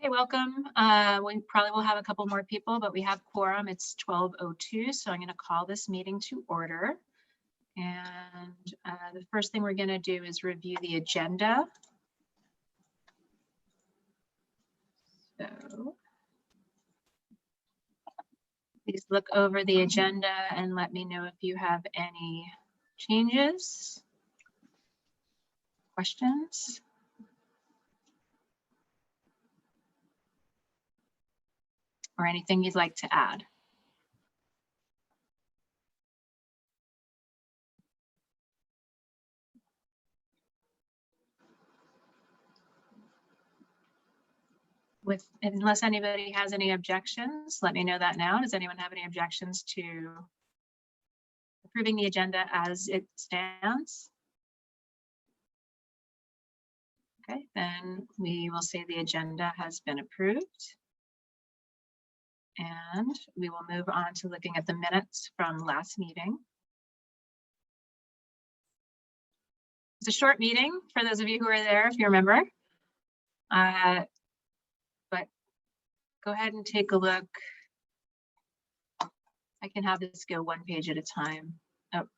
Hey, welcome. We probably will have a couple more people, but we have quorum. It's 12:02, so I'm going to call this meeting to order. And the first thing we're going to do is review the agenda. So please look over the agenda and let me know if you have any changes, questions. Or anything you'd like to add. Unless anybody has any objections, let me know that now. Does anyone have any objections to approving the agenda as it stands? Okay, then we will say the agenda has been approved. And we will move on to looking at the minutes from last meeting. It's a short meeting for those of you who are there, if you remember. But go ahead and take a look. I can have this go one page at a time. Oh,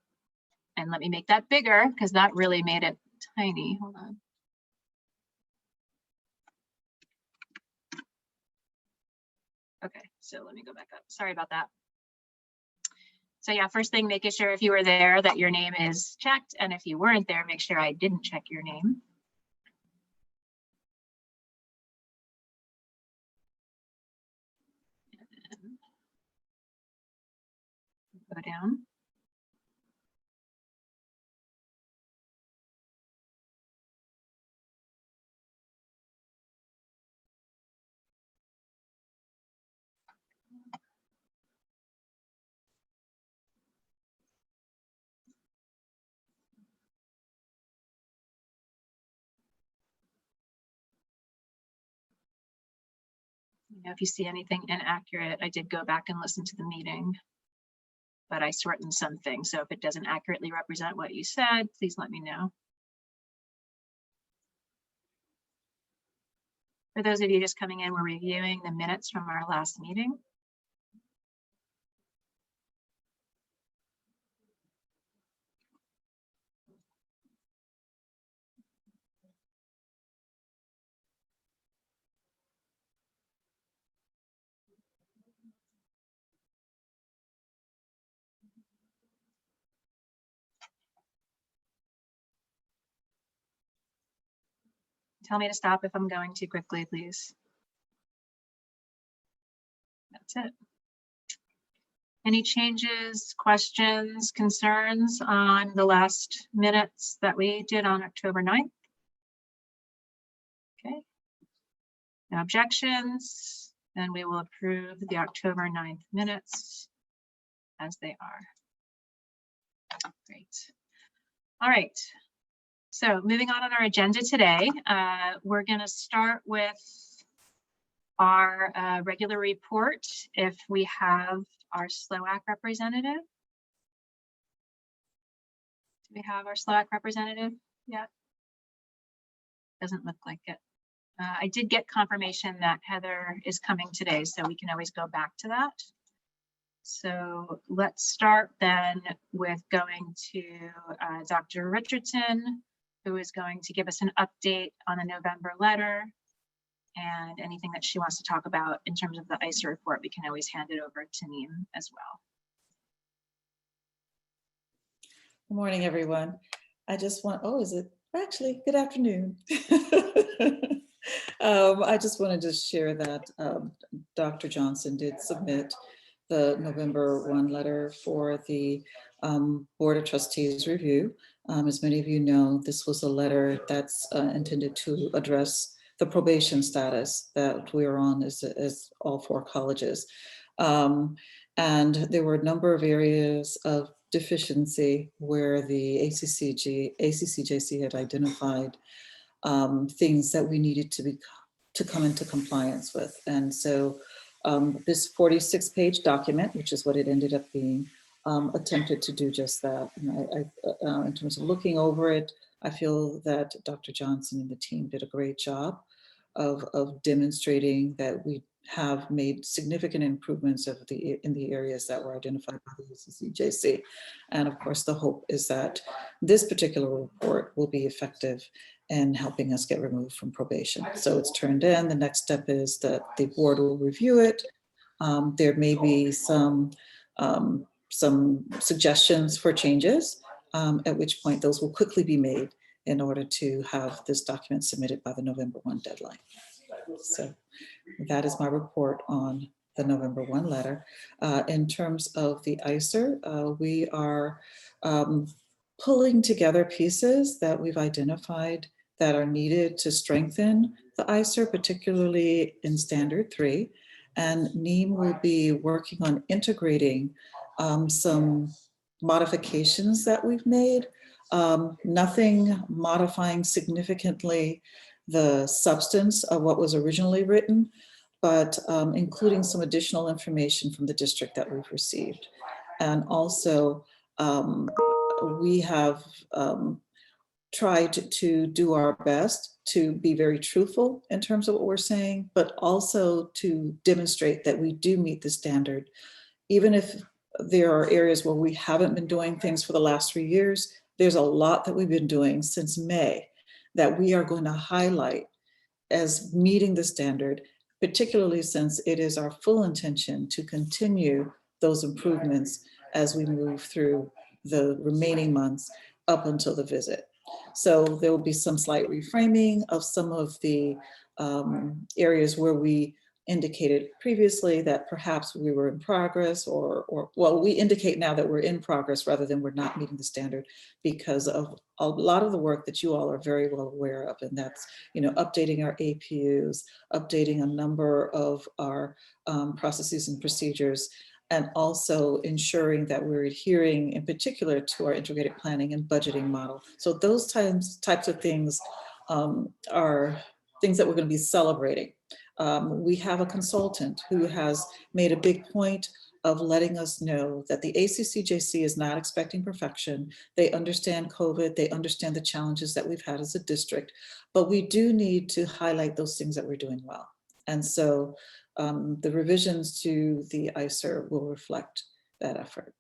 and let me make that bigger because that really made it tiny. Hold on. Okay, so let me go back up. Sorry about that. So yeah, first thing, making sure if you were there that your name is checked, and if you weren't there, make sure I didn't check your name. Go down. If you see anything inaccurate, I did go back and listen to the meeting, but I shortened some things. So if it doesn't accurately represent what you said, please let me know. For those of you just coming in, we're reviewing the minutes from our last meeting. Tell me to stop if I'm going too quickly, please. That's it. Any changes, questions, concerns on the last minutes that we did on October 9th? Okay. No objections, then we will approve the October 9th minutes as they are. Great. All right. So moving on our agenda today, we're going to start with our regular report. If we have our SLOAC representative. Do we have our SLOAC representative yet? Doesn't look like it. I did get confirmation that Heather is coming today, so we can always go back to that. So let's start then with going to Dr. Richardson, who is going to give us an update on the November letter and anything that she wants to talk about in terms of the ICER report. We can always hand it over to Neem as well. Good morning, everyone. I just want, actually, good afternoon. I just wanted to share that Dr. Johnson did submit the November 1 letter for the Board of Trustees review. As many of you know, this was a letter that's intended to address the probation status that we are on as all four colleges. And there were a number of areas of deficiency where the ACCJC had identified things that we needed to come into compliance with. And so this 46-page document, which is what it ended up being, attempted to do just that. And in terms of looking over it, I feel that Dr. Johnson and the team did a great job of demonstrating that we have made significant improvements in the areas that were identified by the ACCJC. And of course, the hope is that this particular report will be effective in helping us get removed from probation. So it's turned in. The next step is that the board will review it. There may be some suggestions for changes, at which point those will quickly be made in order to have this document submitted by the November 1 deadline. So that is my report on the November 1 letter. In terms of the ICER, we are pulling together pieces that we've identified that are needed to strengthen the ICER, particularly in Standard 3. And NEEM will be working on integrating some modifications that we've made. Nothing modifying significantly the substance of what was originally written, but including some additional information from the district that we've received. And also, we have tried to do our best to be very truthful in terms of what we're saying, but also to demonstrate that we do meet the standard. Even if there are areas where we haven't been doing things for the last 3 years, there's a lot that we've been doing since May that we are going to highlight as meeting the standard, particularly since it is our full intention to continue those improvements as we move through the remaining months up until the visit. So there will be some slight reframing of some of the areas where we indicated previously that perhaps we were in progress, or well, we indicate now that we're in progress rather than we're not meeting the standard, because of a lot of the work that you all are very well aware of, and that's, you know, updating our APUs, updating a number of our processes and procedures, and also ensuring that we're adhering in particular to our integrated planning and budgeting model. So those types of things are things that we're going to be celebrating. We have a consultant who has made a big point of letting us know that the ACCJC is not expecting perfection. They understand COVID, they understand the challenges that we've had as a district, but we do need to highlight those things that we're doing well. And so the revisions to the ICER will reflect that effort.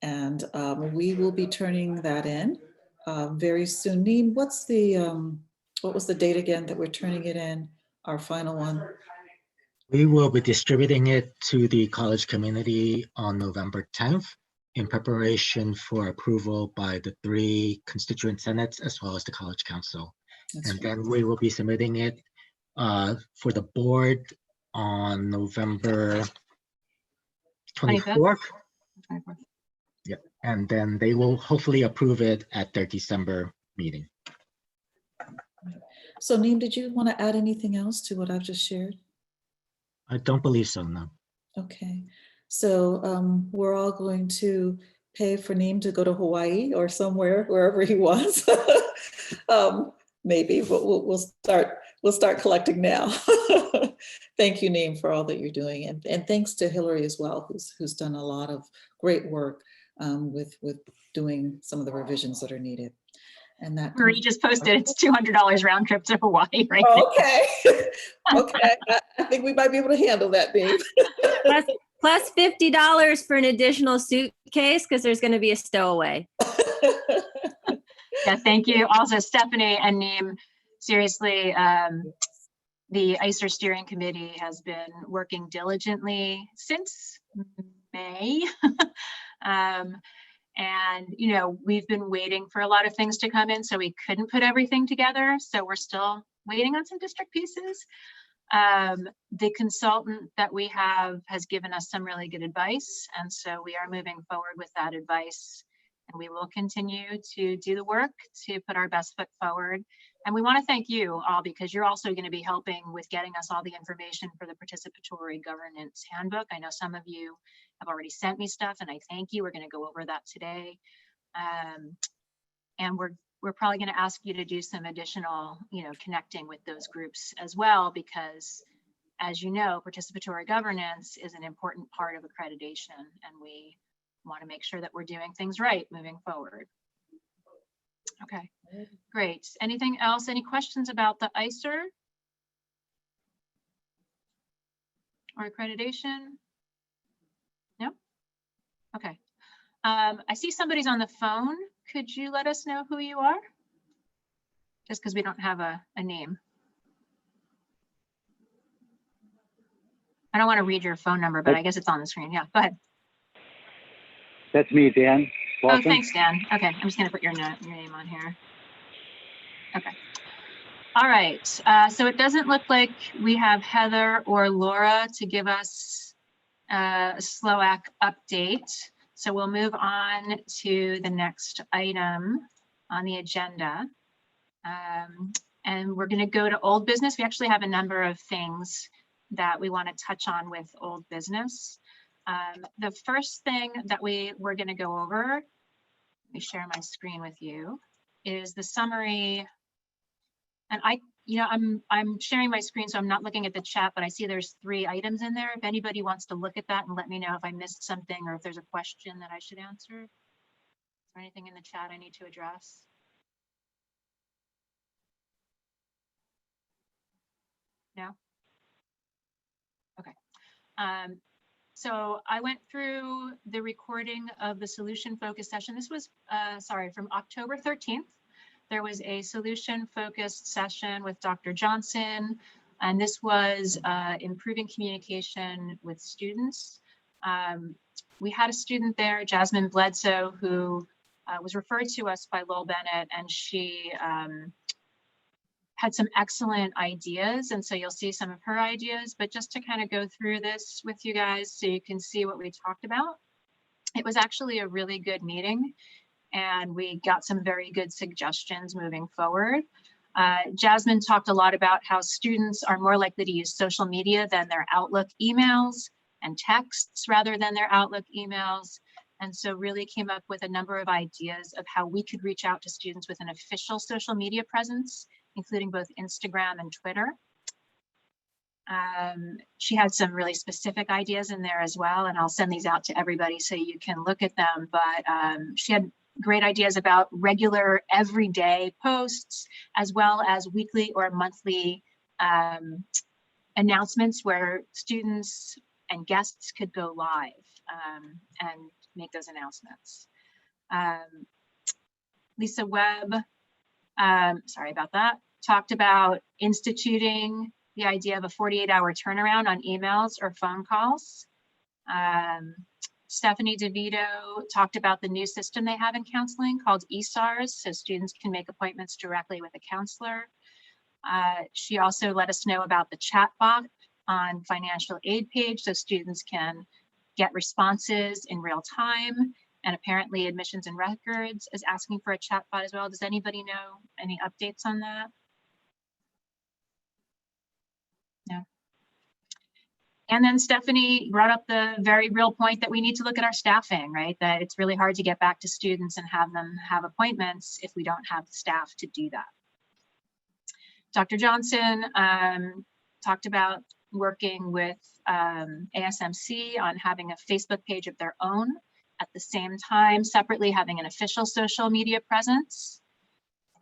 And we will be turning that in very soon. Neem, what was the date again that we're turning it in, our final one? We will be distributing it to the college community on November 10th in preparation for approval by the 3 constituent senates as well as the college council. That's and right. then we will be submitting it for the board on November 24th. 24th. Yeah, and then they will hopefully approve it at their December meeting. So Neem, did you want to add anything else to what I've just shared? I don't believe so, no. Okay, so we're all going to pay for Neem to go to Hawaii or somewhere, wherever he wants. Maybe, but we'll start collecting now. Thank you, Neem, for all that you're doing, and thanks to Hillary as well, who's done a lot of great work with doing some of the revisions that are needed. And that Marie just posted it's $200 round trip to Hawaii, right? Okay. Okay, I think we might be able to handle that, Dave. Plus $50 for an additional suitcase because there's going to be a stowaway. Yeah, thank you. Also, Stephanie and Neem, seriously, the ICER steering committee has been working diligently since May. And, you know, we've been waiting for a lot of things to come in, so we couldn't put everything together. So we're still waiting on some district pieces. The consultant that we have has given us some really good advice. And so we are moving forward with that advice. And we will continue to do the work to put our best foot forward. And we want to thank you all, because you're also going to be helping with getting us all the information for the participatory governance handbook. I know some of you have already sent me stuff, and I thank you. We're going to go over that today. And we're probably going to ask you to do some additional, connecting with those groups as well, because as you know, participatory governance is an important part of accreditation, and we want to make sure that we're doing things right moving forward. Okay, great. Anything else? Any questions about the ICER? or accreditation? No? Okay. I see somebody's on the phone. Could you let us know who you are? Just because we don't have a name. I don't want to read your phone number, but I guess it's on the screen. Yeah, go ahead. That's me, Dan. Welcome. Oh, thanks, Dan. Okay, I'm just going to put your name on here. Okay. All right. So it doesn't look like we have Heather or Laura to give us a SLOAC update. So we'll move on to the next item on the agenda. And we're going to go to old business. We actually have a number of things that we want to touch on with old business. The first thing that we're going to go over, let me share my screen with you, is the summary. And I'm sharing my screen, so I'm not looking at the chat, but I see there's 3 items in there. If anybody wants to look at that and let me know if I missed something or if there's a question that I should answer. Is there anything in the chat I need to address? No? Okay. So I went through the recording of the solution focused session. This was, from October 13th. There was a solution focused session with Dr. Johnson, and this was improving communication with students. We had a student there, Jasmine Bledsoe, who was referred to us by Lowell Bennett, and she had some excellent ideas. And so you'll see some of her ideas, but just to kind of go through this with you guys so you can see what we talked about. It was actually a really good meeting, and we got some very good suggestions moving forward. Jasmine talked a lot about how students are more likely to use social media than their Outlook emails and texts rather than their Outlook emails. And so really came up with a number of ideas of how we could reach out to students with an official social media presence, including both Instagram and Twitter. She had some really specific ideas in there as well, and I'll send these out to everybody so you can look at them. But she had great ideas about regular everyday posts, as well as weekly or monthly announcements where students and guests could go live and make those announcements. Lisa Webb, sorry about that, talked about instituting the idea of a 48-hour turnaround on emails or phone calls. Stephanie DeVito talked about the new system they have in counseling called eSARS, so students can make appointments directly with a counselor. She also let us know about the chat bot on financial aid page, so students can get responses in real time. And apparently Admissions and Records is asking for a chat bot as well. Does anybody know any updates on that? No. And then Stephanie brought up the very real point that we need to look at our staffing, right? That it's really hard to get back to students and have them have appointments if we don't have the staff to do that. Dr. Johnson talked about working with ASMC on having a Facebook page of their own, at the same time separately having an official social media presence.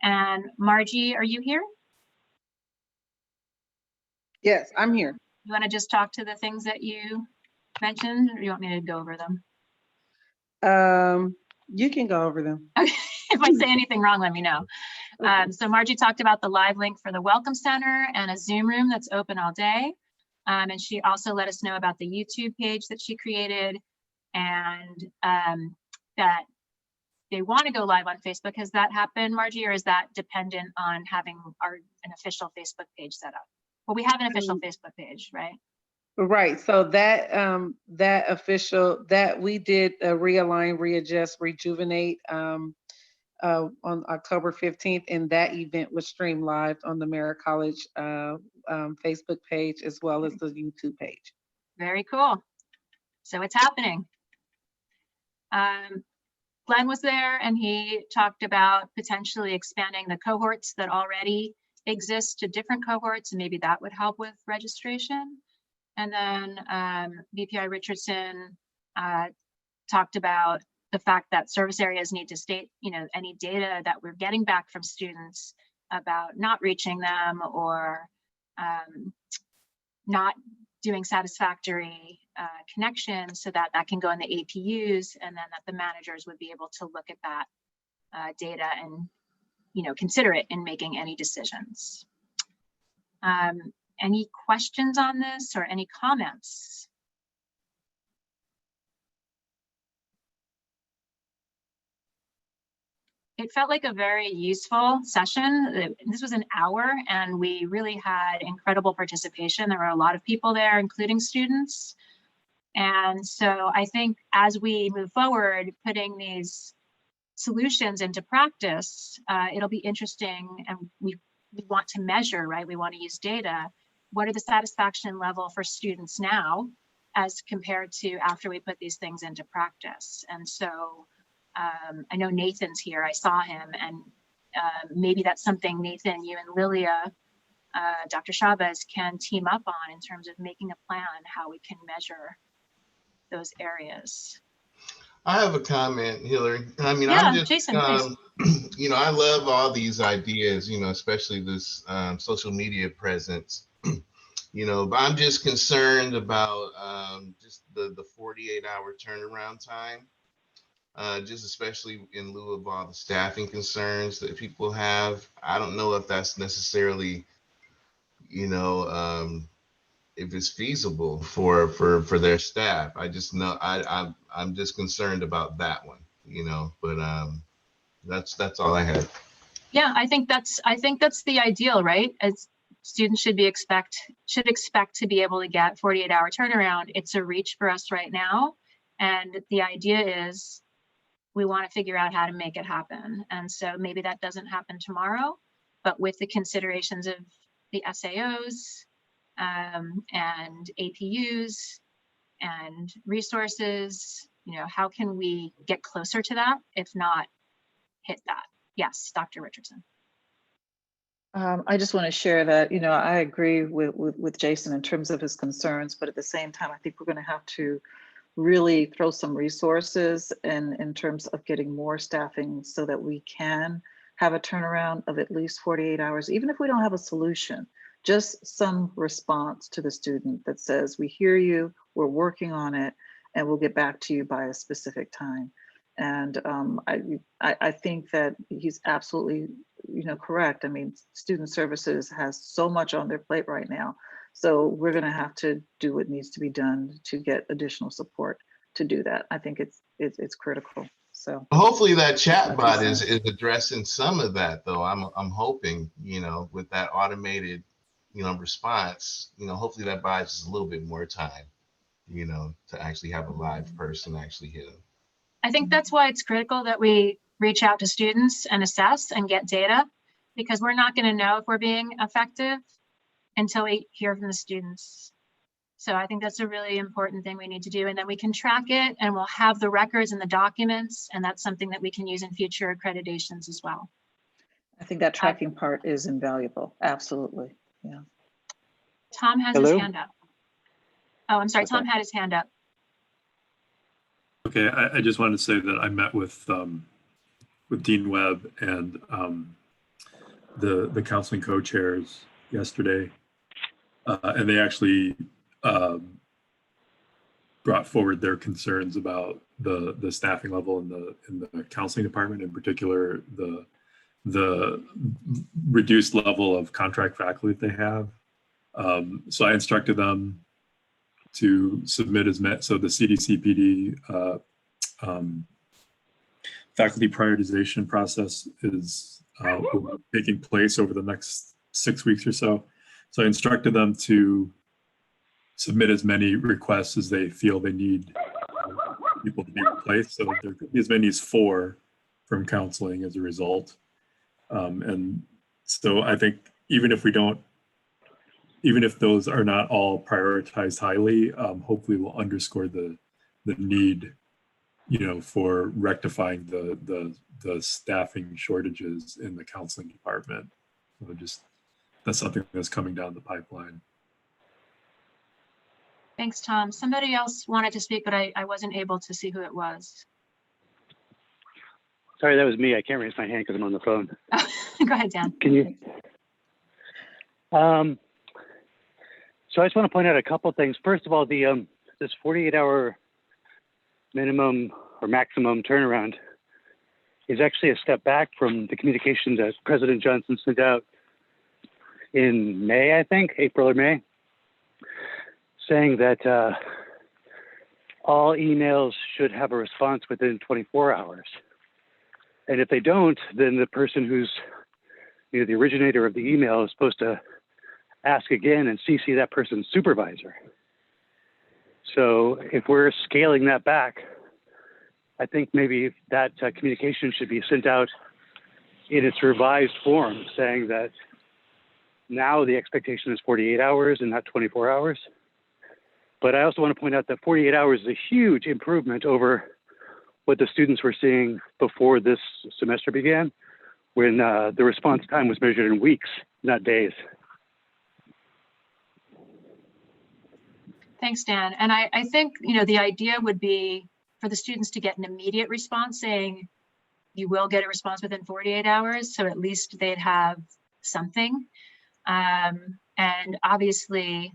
And Margie, are you here? Yes, I'm here. You want to just talk to the things that you mentioned, or you want me to go over them? You can go over them. Okay. If I say anything wrong, let me know. Okay. So Margie talked about the live link for the Welcome Center and a Zoom room that's open all day. And she also let us know about the YouTube page that she created, and that they want to go live on Facebook. Has that happened, Margie, or is that dependent on having an official Facebook page set up? Well, we have an official Facebook page, right? Right. So that that official, that we did realign, readjust, rejuvenate on October 15th, and that event was streamed live on the Merritt College Facebook page as well as the YouTube page. Very cool. So it's happening. Glenn was there, and he talked about potentially expanding the cohorts that already exist to different cohorts, and maybe that would help with registration. And then VPI Richardson talked about the fact that service areas need to state, any data that we're getting back from students about not reaching them or not doing satisfactory connections so that that can go in the APUs, and then that the managers would be able to look at that data and, you know, consider it in making any decisions. Any questions on this or any comments? It felt like a very useful session. This was an hour and we really had incredible participation. There were a lot of people there, including students. And so I think as we move forward, putting these solutions into practice, it'll be interesting, and we want to measure, right? We want to use data. What are the satisfaction level for students now as compared to after we put these things into practice? And so I know Nathan's here, I saw him, and maybe that's something, Nathan, you and Lilia, Dr. Chavez can team up on in terms of making a plan how we can measure those areas. I have a comment, Hillary. I mean, Yeah, I'm just, Jason, please. you know, I love all these ideas, you know, especially this social media presence, you know, but I'm just concerned about just the 48-hour turnaround time, just especially in lieu of all the staffing concerns that people have. I don't know if that's necessarily, you know, if it's feasible for their staff. I just know I'm just concerned about that one, you know, but that's all I had. Yeah, I think that's the ideal, right? As students should expect to be able to get 48-hour turnaround. It's a reach for us right now. And the idea is we want to figure out how to make it happen. And so maybe that doesn't happen tomorrow, but with the considerations of the SAOs, and APUs and resources, you know, how can we get closer to that, if not hit that? Yes, Dr. Richardson. I just want to share that, you know, I agree with Jason in terms of his concerns, but at the same time, I think we're going to have to really throw some resources in terms of getting more staffing so that we can have a turnaround of at least 48 hours, even if we don't have a solution. Just some response to the student that says, we hear you, we're working on it, and we'll get back to you by a specific time. And I think that he's absolutely, you know, correct. I mean, student services has so much on their plate right now. So we're gonna have to do what needs to be done to get additional support to do that. I think it's critical. So Hopefully that chat bot is addressing some of that, though. I'm hoping, you know, with that automated, you know, response, you know, hopefully that buys us a little bit more time, you know, to actually have a live person actually hit them. I think that's why it's critical that we reach out to students and assess and get data, because we're not going to know if we're being effective until we hear from the students. So I think that's a really important thing we need to do, and then we can track it and we'll have the records and the documents, and that's something that we can use in future accreditations as well. I think that tracking part is invaluable. Absolutely. Yeah. Tom has his hand up. Oh, I'm sorry. Tom had his hand up. Okay, I just wanted to say that I met with Dean Webb and the counseling co-chairs yesterday, and they actually brought forward their concerns about the staffing level in the counseling department, in particular the reduced level of contract faculty that they have. So I instructed them to submit so the CDCPD faculty prioritization process is taking place over the next 6 weeks or so. So I instructed them to submit as many requests as they feel they need people to be replaced. So there could be as many as 4 from counseling as a result. And so I think even if those are not all prioritized highly, hopefully we'll underscore the need, you know, for rectifying the staffing shortages in the counseling department. So that's something that's coming down the pipeline. Thanks, Tom. Somebody else wanted to speak, but I wasn't able to see who it was. Sorry, that was me. I can't raise my hand because I'm on the phone. Go ahead, Dan. Can you? So I just want to point out a couple of things. First of all, the this 48-hour minimum or maximum turnaround is actually a step back from the communication that President Johnson sent out in May, I think, April or May, saying that all emails should have a response within 24 hours. And if they don't, then the person who's the originator of the email is supposed to ask again and CC that person's supervisor. So if we're scaling that back, I think maybe that communication should be sent out in its revised form, saying that now the expectation is 48 hours and not 24 hours. But I also want to point out that 48 hours is a huge improvement over what the students were seeing before this semester began, when the response time was measured in weeks, not days. Thanks, Dan. And I think, the idea would be for the students to get an immediate response saying, you will get a response within 48 hours. So at least they'd have something. And obviously,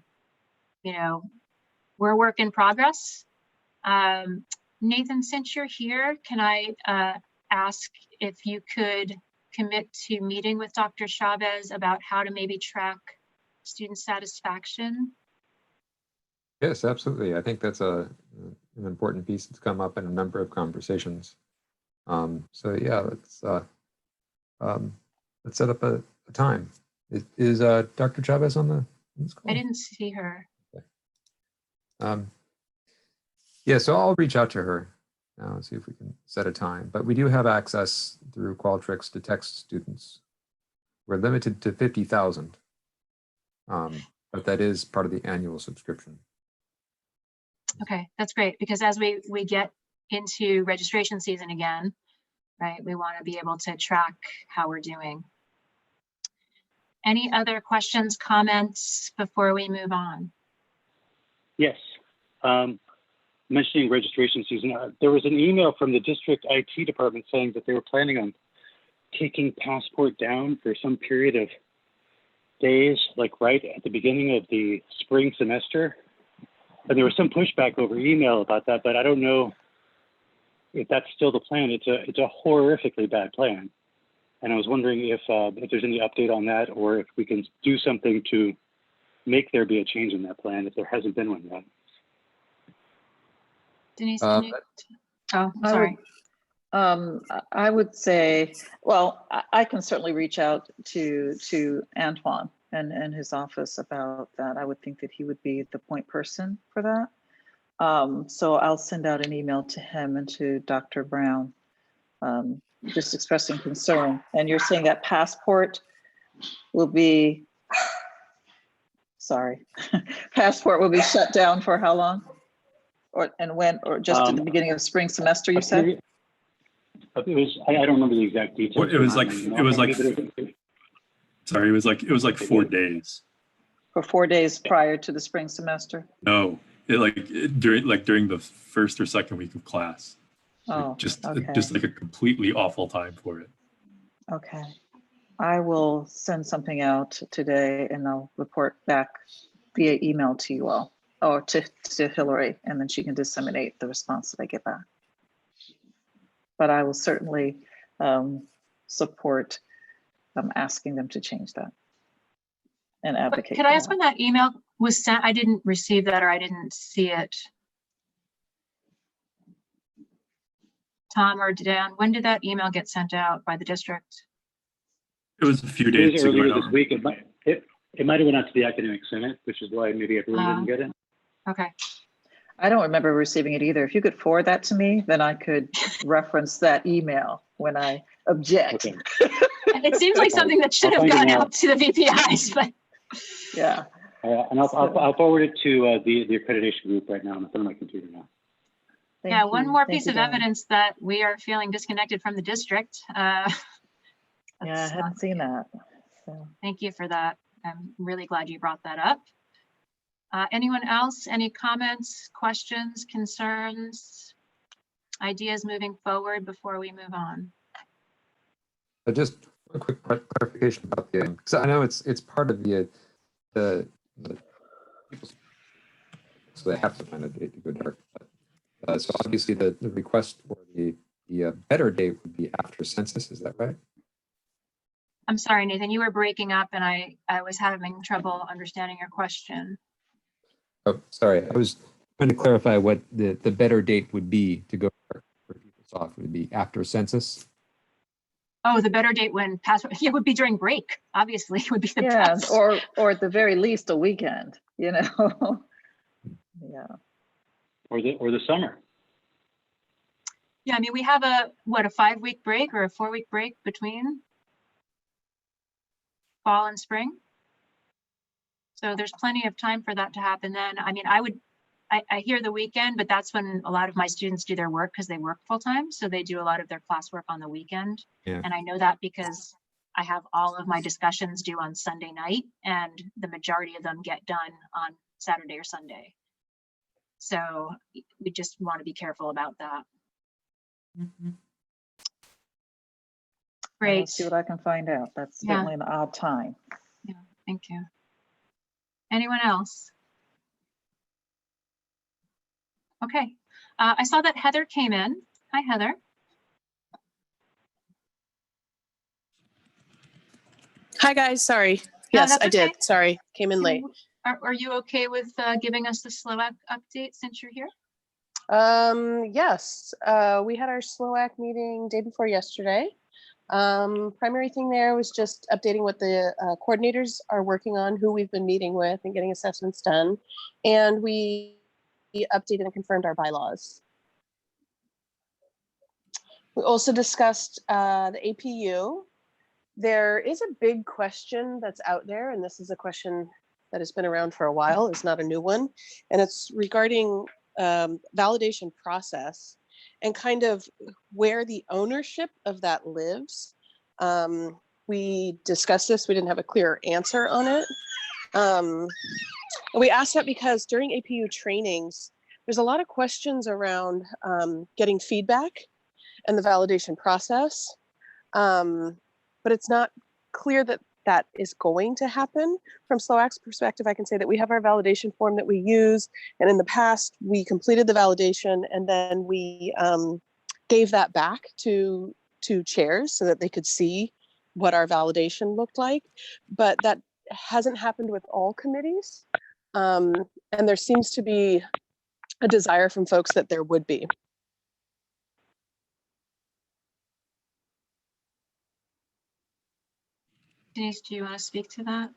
we're a work in progress. Nathan, since you're here, can I ask if you could commit to meeting with Dr. Chavez about how to maybe track student satisfaction? Yes, absolutely. I think that's an important piece that's come up in a number of conversations. So yeah, let's set up a time. Is Dr. Chavez on this call? I didn't see her. Okay. Yeah, so I'll reach out to her now and see if we can set a time. But we do have access through Qualtrics to text students. We're limited to 50,000, but that is part of the annual subscription. Okay, that's great, because as we get into registration season again, right, we want to be able to track how we're doing. Any other questions, comments before we move on? Yes. Mentioning registration season, there was an email from the district IT department saying that they were planning on taking Passport down for some period of days, like right at the beginning of the spring semester. And there was some pushback over email about that, but I don't know if that's still the plan. It's a horrifically bad plan. And I was wondering if there's any update on that, or if we can do something to make there be a change in that plan if there hasn't been one yet. Denise, can you? Oh, sorry. I would say, well, I can certainly reach out to Antoine and his office about that. I would think that he would be the point person for that. So I'll send out an email to him and to Dr. Brown, just expressing concern. And you're saying that Passport will be, sorry, Passport will be shut down for how long? And when, or just at the beginning of spring semester, you said? It was, I don't remember the exact details. It was like 4 days. For 4 days prior to the spring semester? No, during the first or second week of class. Oh, just okay. like a completely awful time for it. Okay. I will send something out today and I'll report back via email to you all, or to Hillary, and then she can disseminate the response that I get back. But I will certainly support asking them to change that and advocate. Could I ask when that email was sent? I didn't receive that, or I didn't see it. Tom or Dan, when did that email get sent out by the district? It was a few days ago. Earlier this week. It might have went out to the academic senate, which is why maybe everyone didn't get it. Okay. I don't remember receiving it either. If you could forward that to me, then I could reference that email when I object. Okay. It seems like something that should have gone out to the VPIs, but Yeah. And I'll forward it to the accreditation group right now. I'm on my computer now. yeah, one more Thank piece you, of Dan. evidence that we are feeling disconnected from the district. Yeah, I That's, hadn't seen that. So. thank you for that. I'm really glad you brought that up. Anyone else? Any comments, questions, concerns, ideas moving forward before we move on? Just a quick clarification about the, because I know it's part of the So they have to find a date to go dark. But, so obviously the request for the better date would be after census, is that right? I'm sorry, Nathan, you were breaking up and I was having trouble understanding your question. Oh, sorry, I was trying to clarify what the better date would be to go dark for PeopleSoft. Would it be after census? Oh, the better date when password, it would be during break, obviously, it would be the Yeah, best. or at the very least, a weekend, you know? Yeah. Or the summer. Yeah, I mean, we have a 5-week break or a 4-week break between fall and spring. So there's plenty of time for that to happen then. I mean, I hear the weekend, but that's when a lot of my students do their work because they work full time. So they do a lot of their classwork on the weekend. Yeah. And I know that because I have all of my discussions due on Sunday night and the majority of them get done on Saturday or Sunday. So we just want to be careful about that. Great. I'll see what I can find out. That's Yeah. certainly an odd time. Yeah, thank you. Anyone else? Okay, I saw that Heather came in. Hi, Heather. Hi, guys. Sorry. No, Yes, that's I okay. did. Sorry. Came in late. Are you okay with giving us the SLOAC update since you're here? Yes, we had our SLOAC meeting day before yesterday. Primary thing there was just updating what the coordinators are working on, who we've been meeting with and getting assessments done. And we updated and confirmed our bylaws. We also discussed the APU. There is a big question that's out there, and this is a question that has been around for a while. It's not a new one, and it's regarding validation process and kind of where the ownership of that lives. We discussed this. We didn't have a clear answer on it. We asked that because during APU trainings, there's a lot of questions around getting feedback and the validation process. But it's not clear that that is going to happen. From SLOAC's perspective, I can say that we have our validation form that we use. And in the past, we completed the validation and then we gave that back to chairs so that they could see what our validation looked like. But that hasn't happened with all committees. And there seems to be a desire from folks that there would be. Denise, do you want to speak to that?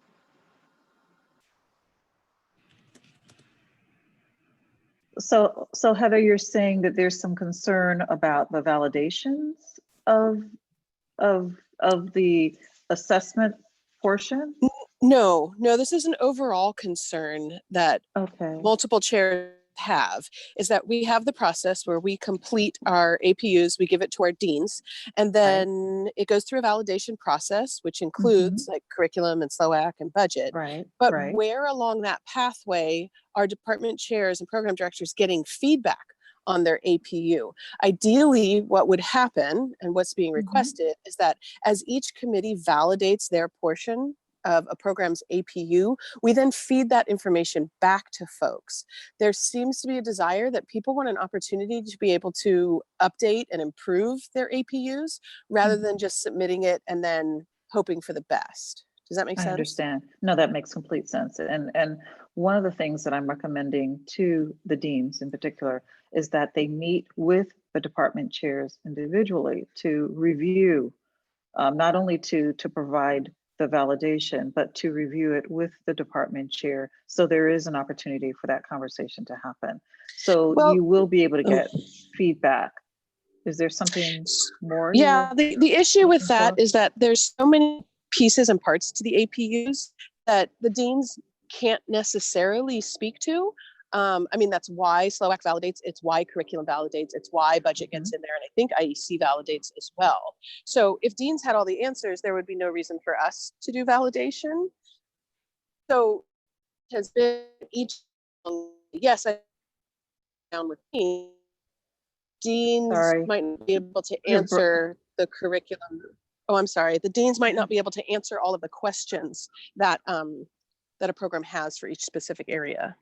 So Heather, you're saying that there's some concern about the validations of the assessment portion? No, this is an overall concern that Okay. multiple chairs have, is that we have the process where we complete our APUs, we give it to our deans, and then it goes through a validation process, which includes like curriculum and SLOAC and budget. Right. But right. where along that pathway are department chairs and program directors getting feedback on their APU? Ideally, what would happen and what's being requested is that as each committee validates their portion of a program's APU, we then feed that information back to folks. There seems to be a desire that people want an opportunity to be able to update and improve their APUs rather than just submitting it and then hoping for the best. Does that make sense? I understand. No, that makes complete sense. And one of the things that I'm recommending to the deans in particular is that they meet with the department chairs individually to review, not only to provide the validation, but to review it with the department chair. So there is an opportunity for that conversation to happen. So you will be able to get feedback. Is there something more? Yeah, the issue with that is that there's so many pieces and parts to the APUs that the deans can't necessarily speak to. I mean, that's why SLOAC validates, it's why curriculum validates, it's why budget gets in there, and I think IEC validates as well. So if deans had all the answers, there would be no reason for us to do validation. So it has been each, yes, I down with me. Deans might not be able to answer the curriculum. Oh, I'm sorry. The deans might not be able to answer all of the questions that that a program has for each specific area.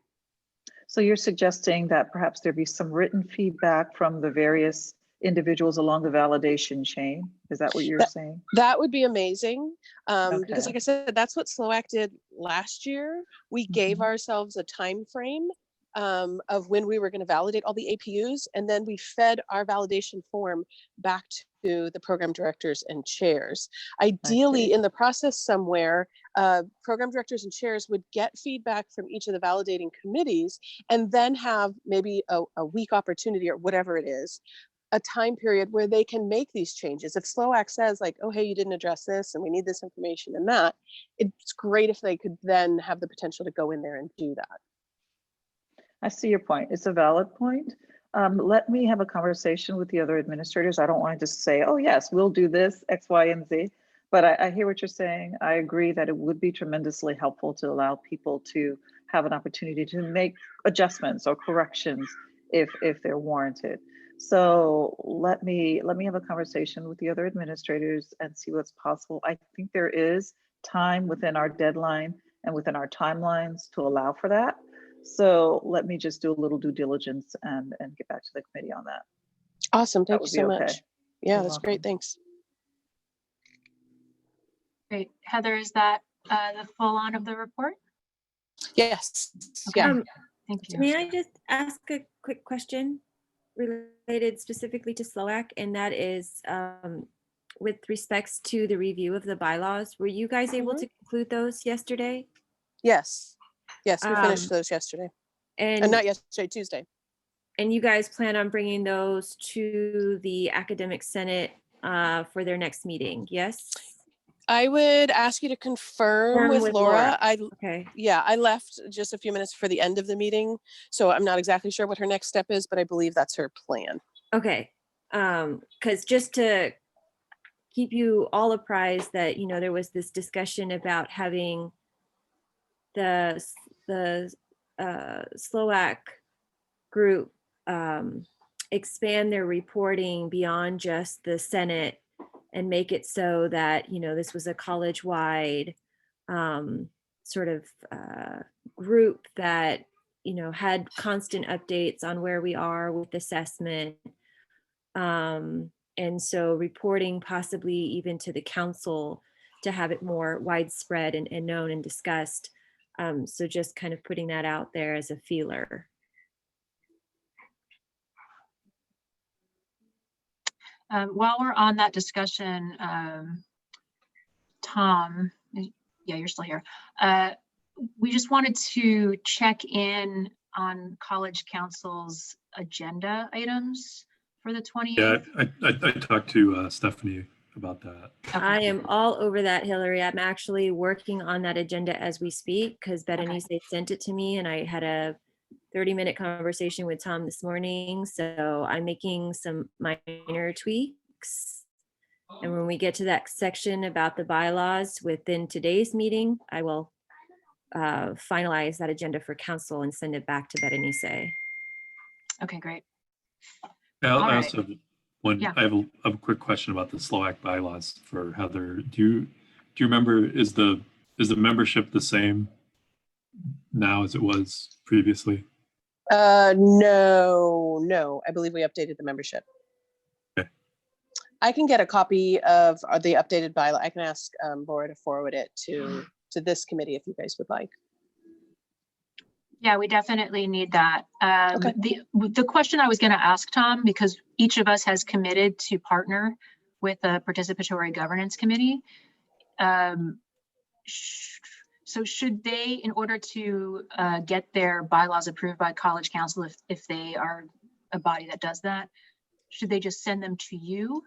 So you're suggesting that perhaps there be some written feedback from the various individuals along the validation chain? Is that what you're saying? That would be amazing. Because Okay. like I said, that's what SLOAC did last year. We gave ourselves a time frame of when we were going to validate all the APUs, and then we fed our validation form back to the program directors and chairs. Ideally, in the process somewhere, program directors and chairs would get feedback from each of the validating committees, and then have maybe a week opportunity or whatever it is, a time period where they can make these changes. If SLOAC says like, oh, hey, you didn't address this and we need this information and that, it's great if they could then have the potential to go in there and do that. I see your point. It's a valid point. Let me have a conversation with the other administrators. I don't want to just say, oh, yes, we'll do this, X, Y, and Z. But I hear what you're saying. I agree that it would be tremendously helpful to allow people to have an opportunity to make adjustments or corrections if they're warranted. So let me have a conversation with the other administrators and see what's possible. I think there is time within our deadline and within our timelines to allow for that. So let me just do a little due diligence and get back to the committee on that. Awesome. Thank you would so be much. okay. Yeah, You're that's great. welcome. Thanks. Great. Heather, is that the full on of the report? Yes. Okay. Yeah. Thank you. May I just ask a quick question related specifically to SLOAC, and that is with respects to the review of the bylaws. Were you guys able to conclude those yesterday? Yes. Yes, we finished those yesterday. And not yesterday, Tuesday. And you guys plan on bringing those to the Academic Senate for their next meeting, yes? I would ask you to confirm with Laura. Okay. Yeah, I left just a few minutes for the end of the meeting, so I'm not exactly sure what her next step is, but I believe that's her plan. Okay. Because just to keep you all apprised that, you know, there was this discussion about having the SLOAC group expand their reporting beyond just the Senate and make it so that, you know, this was a college-wide sort of group that, you know, had constant updates on where we are with assessment. And so reporting possibly even to the council to have it more widespread and known and discussed. So just kind of putting that out there as a feeler. While we're on that discussion, Tom, yeah, you're still here. We just wanted to check in on College Council's agenda items for the 28th. Yeah, I talked to Stephanie about that. Okay. I am all over that, Hillary. I'm actually working on that agenda as we speak because Berenice sent it to me and I had a 30-minute conversation with Tom this morning. So I'm making some minor tweaks. And when we get to that section about the bylaws within today's meeting, I will finalize that agenda for council and send it back to Berenice. Okay, great. I All right. also have one. Yeah. I have a quick question about the SLOAC bylaws for Heather. Do you remember, is the membership the same now as it was previously? No, I believe we updated the membership. Okay. I can get a copy of the updated bylaw. I can ask Laura to forward it to this committee if you guys would like. Yeah, we definitely need that. Okay. The question I was going to ask Tom, because each of us has committed to partner with a participatory governance committee. So should they, in order to get their bylaws approved by College Council, if they are a body that does that, should they just send them to you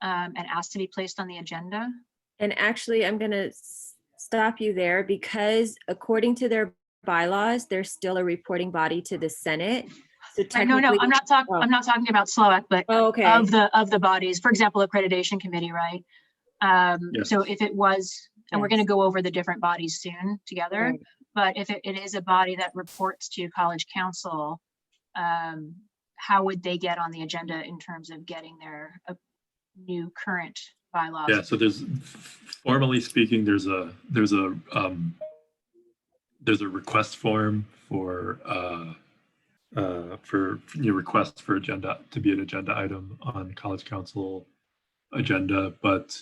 and ask to be placed on the agenda? And actually, I'm going to stop you there because according to their bylaws, they're still a reporting body to the Senate. So technically, no, I'm not talking. I'm not talking about SLOAC, but of the bodies. For example, Accreditation Committee, right? Yes. So if it was, and we're going to go over the different bodies soon together. Right. But if it is a body that reports to College Council, how would they get on the agenda in terms of getting their new current bylaws? Yeah. So there's, formally speaking, there's a there's a request form for your request for agenda to be an agenda item on College Council agenda. But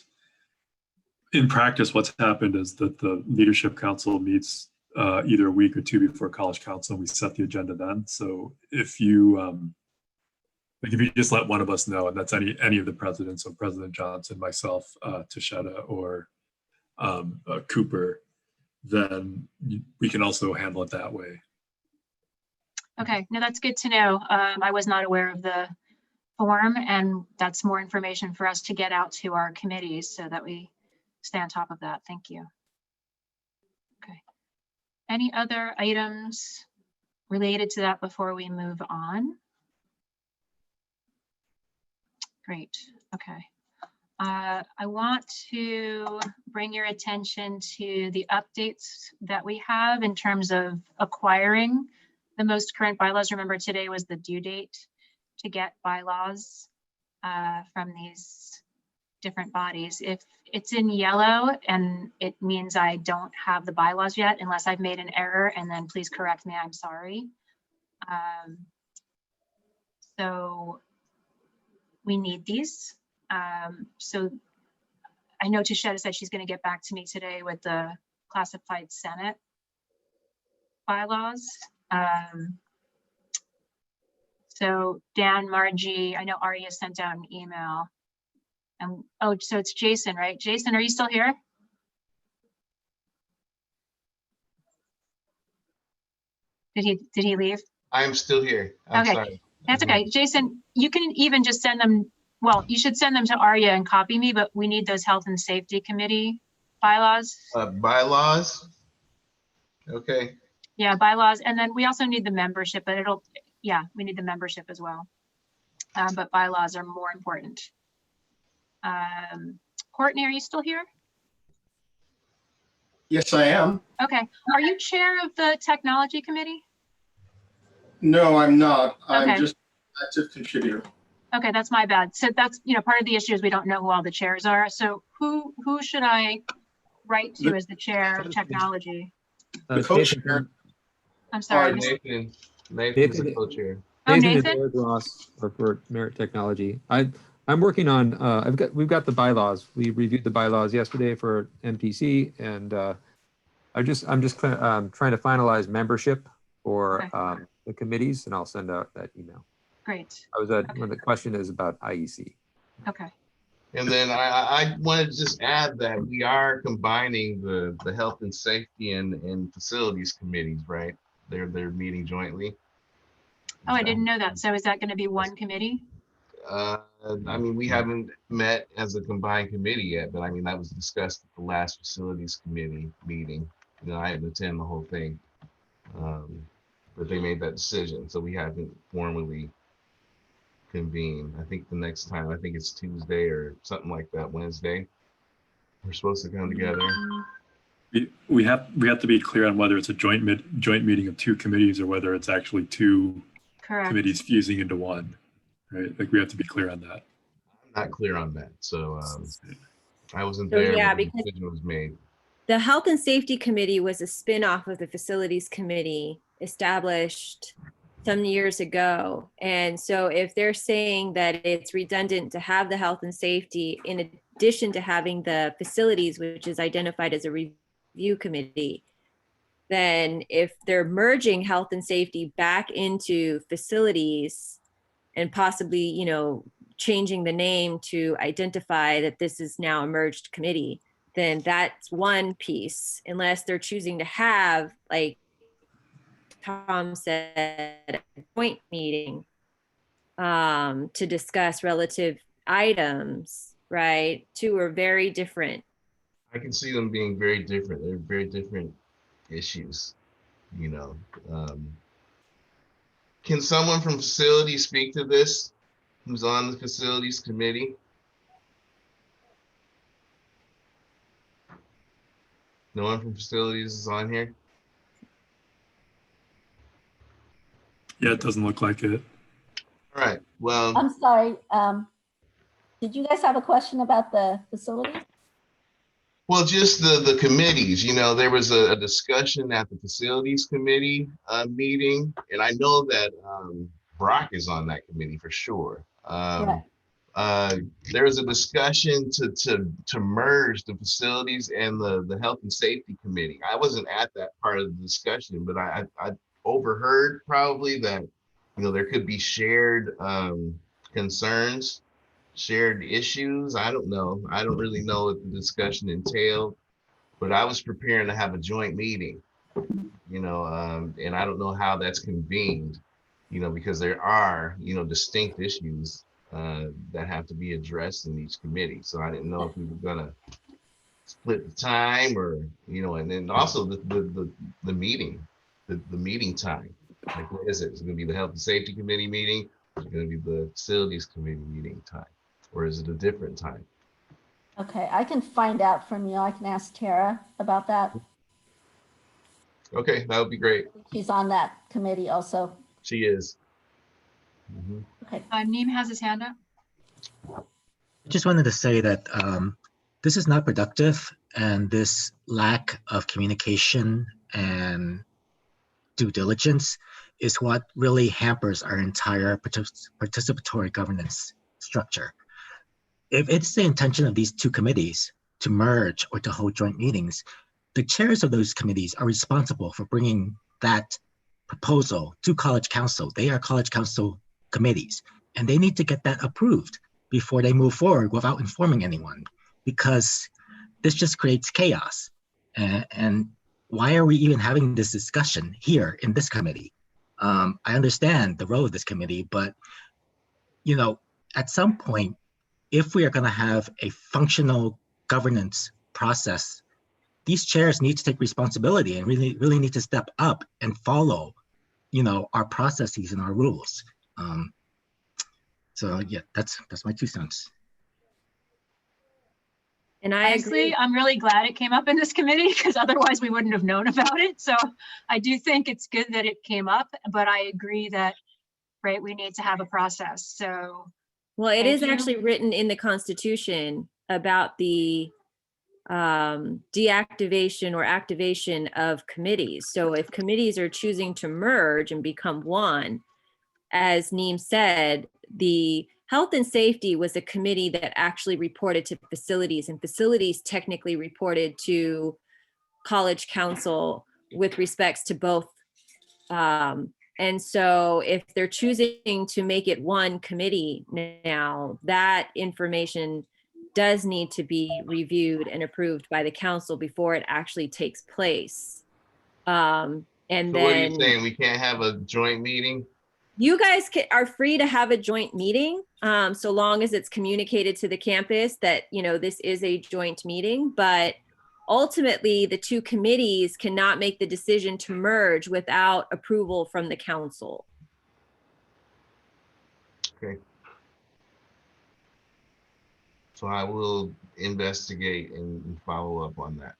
in practice, what's happened is that the Leadership Council meets either a week or two before College Council, and we set the agenda then. So if you like, if you just let one of us know, and that's any of the presidents, so President Johnson, myself, Tashetta, or Cooper, then we can also handle it that way. Okay, no, that's good to know. I was not aware of the form, and that's more information for us to get out to our committees so that we stay on top of that. Thank you. Okay. Any other items related to that before we move on? Great. Okay. I want to bring your attention to the updates that we have in terms of acquiring the most current bylaws. Remember, today was the due date to get bylaws from these different bodies. If it's in yellow, and it means I don't have the bylaws yet, unless I've made an error, and then please correct me, I'm sorry. So we need these. So I know Tashetta said she's going to get back to me today with the classified Senate bylaws. So Dan, Margie, I know Aria sent out an email. And oh, so it's Jason, right? Jason, are you still here? Did he leave? I'm still here. I'm Okay. sorry. That's okay. Jason, you can even just send them. Well, you should send them to Aria and copy me, but we need those Health and Safety Committee bylaws. Bylaws? Okay. Yeah, bylaws. And then we also need the membership, but we need the membership as well. But bylaws are more important. Courtney, are you still here? Yes, I am. Okay. Are you chair of the Technology Committee? No, I'm not. Okay. I'm just an active contributor. Okay, that's my bad. So that's, part of the issue is we don't know who all the chairs are. So who should I write to as the chair of technology? The co-chair. I'm sorry. Nathan. Nathan's the co-chair. Oh, Nathan Nathan? and Ross are for Merritt Technology. I'm working on. We've got the bylaws. We reviewed the bylaws yesterday for MTC, and I'm just trying to finalize membership for the committees, and I'll send out that email. Great. When the question is about IEC. Okay. And then I wanted to just add that we are combining the health and safety and facilities committees, right? They're meeting jointly. Oh, I didn't know that. So is that going to be one committee? I mean, we haven't met as a combined committee yet, but I mean, that was discussed at the last facilities committee meeting. I didn't attend the whole thing, but they made that decision. So we haven't formally convened. I think the next time, I think it's Tuesday or something like that, Wednesday. We're supposed to come together. We have to be clear on whether it's a joint meeting of two committees or whether it's actually two committees fusing into one, right? Like we have to be clear on that. I'm not clear on that, so I wasn't So, there yeah, when the because decision was made. the Health and Safety Committee was a spin-off of the Facilities Committee established some years ago. And so if they're saying that it's redundant to have the Health and Safety in addition to having the facilities, which is identified as a review committee, then if they're merging health and safety back into facilities and possibly, changing the name to identify that this is now a merged committee, then that's one piece, unless they're choosing to have, like Tom said, a joint meeting to discuss relative items, right? Two are very different. I can see them being very different. They're very different issues, Can someone from facilities speak to this? Who's on the facilities committee? No one from facilities is on here? Yeah, it doesn't look like it. All right, well. I'm sorry. Did you guys have a question about the facilities? Well, just the committees, there was a discussion at the facilities committee meeting, and I know that Brock is on that committee for sure. There was a discussion to merge the facilities and the health and safety committee. I wasn't at that part of the discussion, but I overheard probably that, there could be shared concerns, shared issues. I don't know. I don't really know what the discussion entailed, but I was preparing to have a joint meeting, and I don't know how that's convened, because there are, distinct issues that have to be addressed in each committee. So I didn't know if we were gonna split the time or, and then also the meeting, the meeting time. Like, what is it? Is it gonna be the health and safety committee meeting? Or is it gonna be the facilities committee meeting time? Or is it a different time? Okay, I can find out from you. I can ask Tara about that. Okay, that would be great. She's on that committee also. She is. Mm-hmm. Okay. Neem has his hand up. I just wanted to say that this is not productive, and this lack of communication and due diligence is what really hampers our entire participatory governance structure. If it's the intention of these two committees to merge or to hold joint meetings, the chairs of those committees are responsible for bringing that proposal to College Council. They are College Council committees, and they need to get that approved before they move forward without informing anyone, because this just creates chaos. And why are we even having this discussion here in this committee? I understand the role of this committee, but at some point, if we are going to have a functional governance process, these chairs need to take responsibility and really need to step up and follow, our processes and our rules. So yeah, that's my 2 cents. And I Honestly, agree. I'm really glad it came up in this committee, because otherwise we wouldn't have known about it. So I do think it's good that it came up, but I agree that, right, we need to have a process. So Well, it thank is you. actually written in the Constitution about the deactivation or activation of committees. So if committees are choosing to merge and become one, as Neem said, the health and safety was a committee that actually reported to facilities, and facilities technically reported to College Council with respects to both. And so if they're choosing to make it one committee now, that information does need to be reviewed and approved by the council before it actually takes place. And So then what are you saying? We can't have a joint meeting? you guys are free to have a joint meeting, so long as it's communicated to the campus that, this is a joint meeting. But ultimately, the two committees cannot make the decision to merge without approval from the council. Okay. So I will investigate and follow up on that.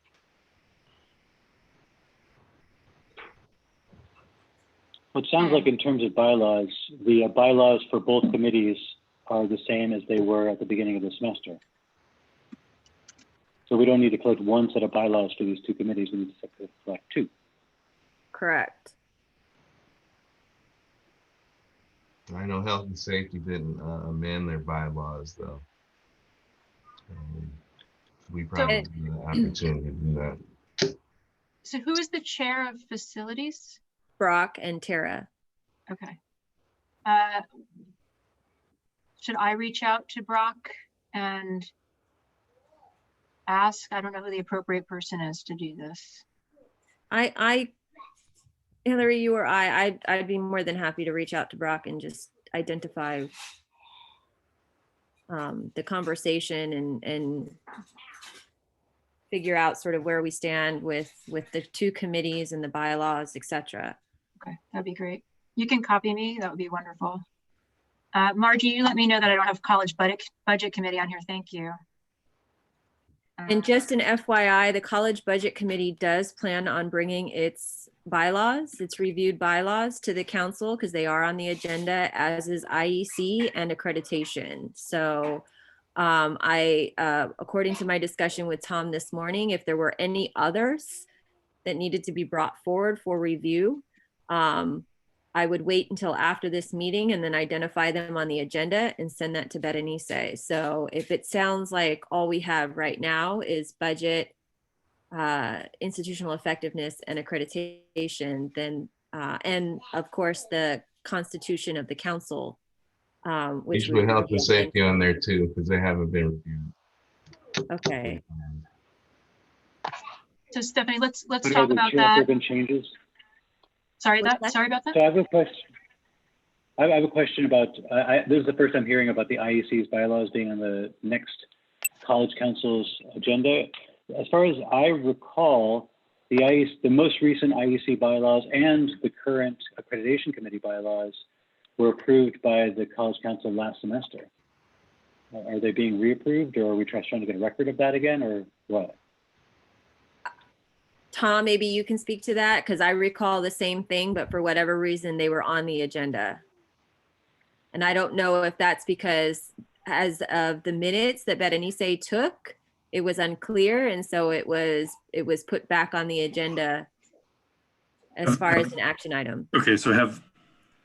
Well, it sounds like in terms of bylaws, the bylaws for both committees are the same as they were at the beginning of the semester. So we don't need to collect one set of bylaws for these two committees. We need to collect 2. Correct. I know health and safety didn't amend their bylaws though. We probably have an opportunity to do that. So who is the chair of facilities? Brock and Tara. Okay. Should I reach out to Brock and ask? I don't know who the appropriate person is to do this. Hillary, you or I'd be more than happy to reach out to Brock and just identify the conversation and figure out sort of where we stand with the two committees and the bylaws, etc. Okay, that'd be great. You can copy me. That would be wonderful. Margie, you let me know that I don't have college budget committee on here. Thank you. And just an FYI, the college budget committee does plan on bringing its bylaws, its reviewed bylaws, to the council because they are on the agenda, as is IEC and accreditation. So According to my discussion with Tom this morning, if there were any others that needed to be brought forward for review, I would wait until after this meeting and then identify them on the agenda and send that to Berenice. So if it sounds like all we have right now is budget, institutional effectiveness, and accreditation, then, and of course, the constitution of the council, which Usually would health be and safety on there too, because they haven't been reviewed. okay. So Stephanie, let's But talk have about there that. been changes? Sorry, What's that? sorry about that. So I have a question. I have a question about, this is the first I'm hearing about the IEC's bylaws being on the next College Council's agenda. As far as I recall, the most recent IEC bylaws and the current Accreditation Committee bylaws were approved by the College Council last semester. Are they being reapproved, or are we trying to get a record of that again, or what? Tom, maybe you can speak to that, because I recall the same thing, but for whatever reason, they were on the agenda. And I don't know if that's because as of the minutes that Berenice took, it was unclear, and so it was put back on the agenda as far as an action item. Okay, so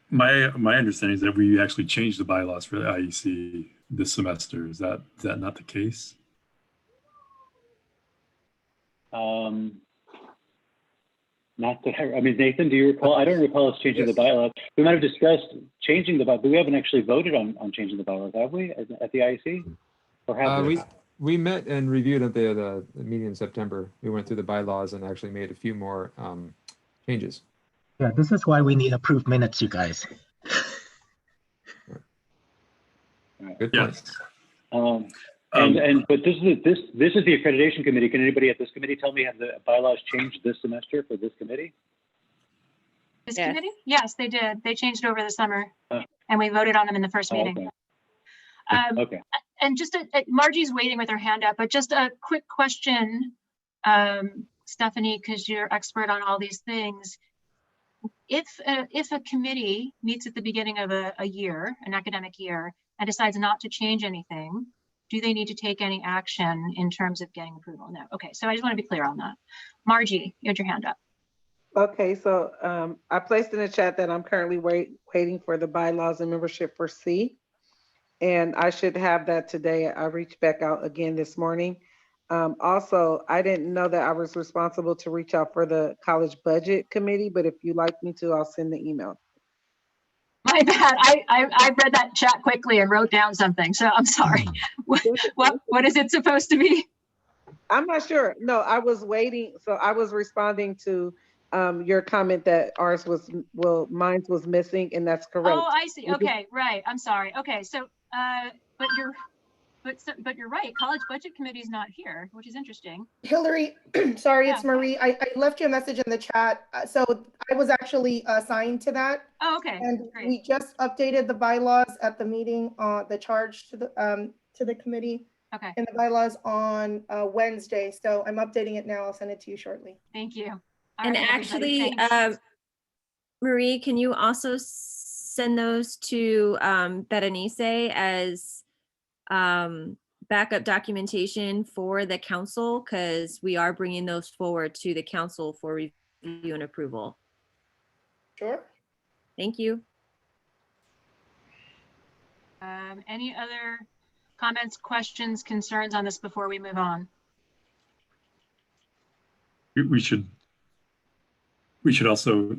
my understanding is that we actually changed the bylaws for the IEC this semester. Is that not the case? Not that I mean, Nathan, do you recall? I don't recall us changing the bylaws. We might have discussed changing the bylaws, but we haven't actually voted on changing the bylaws, have we, at the IEC? Or have we? We met and reviewed at the meeting in September. We went through the bylaws and actually made a few more changes. Yeah, this is why we need approved minutes, you guys. Good Yes. point. But this is the Accreditation Committee. Can anybody at this committee tell me, have the bylaws changed this semester for this committee? This Yes. committee? Yes, they did. They changed over the summer, Oh. and we voted on them in the first Oh, meeting. okay. Okay. And just Margie's waiting with her hand up, but just a quick question, Stephanie, because you're expert on all these things. If a committee meets at the beginning of a year, an academic year, and decides not to change anything, do they need to take any action in terms of getting approval? No. Okay, so I just want to be clear on that. Margie, you had your hand up. Okay, so I placed in the chat that I'm currently waiting for the bylaws and membership for C. And I should have that today. I reached back out again this morning. Also, I didn't know that I was responsible to reach out for the college budget committee, but if you'd like me to, I'll send the email. My bad. I read that chat quickly and wrote down something, so I'm sorry. What is it supposed to be? I'm not sure. No, I was waiting. So I was responding to your comment that mine was missing, and that's correct. Oh, I see. Okay, right. I'm sorry. Okay, so but you're right. College budget committee is not here, which is interesting. Hillary, sorry, Yeah. it's Marie. I left you a message in the chat. So I was actually assigned to that. Oh, okay. And Great. we just updated the bylaws at the meeting, the charge to the committee. Okay. And the bylaws on Wednesday. So I'm updating it now. I'll send it to you shortly. Thank you. All And right, everybody, actually, thanks. Marie, can you also send those to Berenice as backup documentation for the council? Because we are bringing those forward to the council for review and approval. Sure. Thank you. Any other comments, questions, concerns on this before we move on? We should also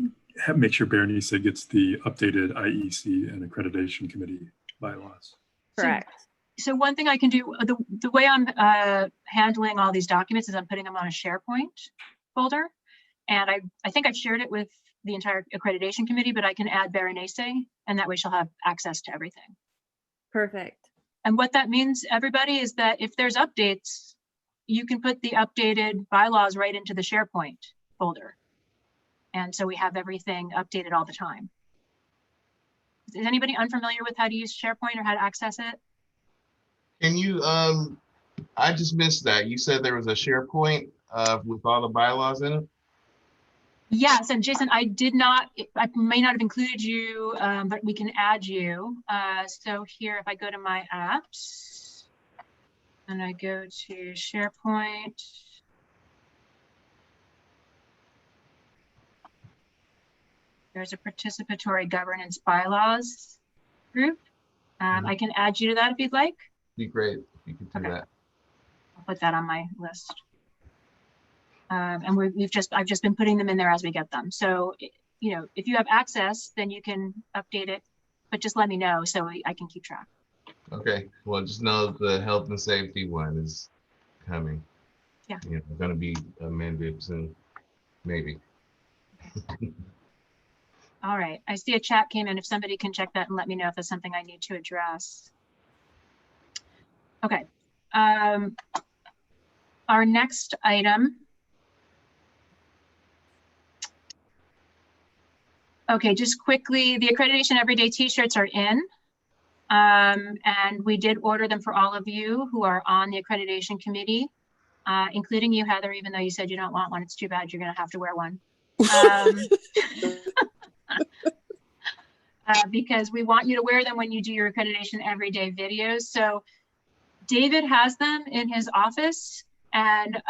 make sure Berenice gets the updated IEC and Accreditation Committee bylaws. Correct. So one thing I can do, the way I'm handling all these documents is I'm putting them on a SharePoint folder. And I think I've shared it with the entire Accreditation Committee, but I can add Berenice, and that way she'll have access to everything. Perfect. And what that means, everybody, is that if there's updates, you can put the updated bylaws right into the SharePoint folder. And so we have everything updated all the time. Is anybody unfamiliar with how to use SharePoint or how to access it? Can you, I just missed that. You said there was a SharePoint with all the bylaws in it? Yes, and Jason, I may not have included you, but we can add you. So here, if I go to my apps, And I go to SharePoint. There's a participatory governance bylaws group. I can add you to that if you'd like. Be great if you could do Okay. that. I'll put that on my list. And I've just been putting them in there as we get them. So, you know, if you have access, then you can update it, but just let me know so I can keep track. Okay, well, just know the health and safety one is coming. Yeah. You know, going to be amended soon, maybe. All right, I see a chat came in. If somebody can check that and let me know if there's something I need to address. Okay. Our next item. Okay, just quickly, the Accreditation Everyday t-shirts are in. And we did order them for all of you who are on the Accreditation Committee, including you, Heather, even though you said you don't want one. It's too bad, you're gonna have to wear one. Because we want you to wear them when you do your Accreditation Everyday videos. So David has them in his office, and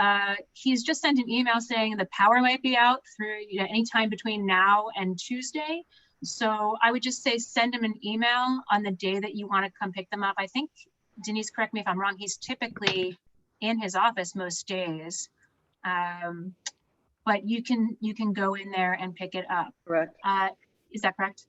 he's just sent an email saying the power might be out through any time between now and Tuesday. So I would just say send him an email on the day that you want to come pick them up. I think, Denise, correct me if I'm wrong, he's typically in his office most days. But you can go in there and pick it up. Correct. Is that correct?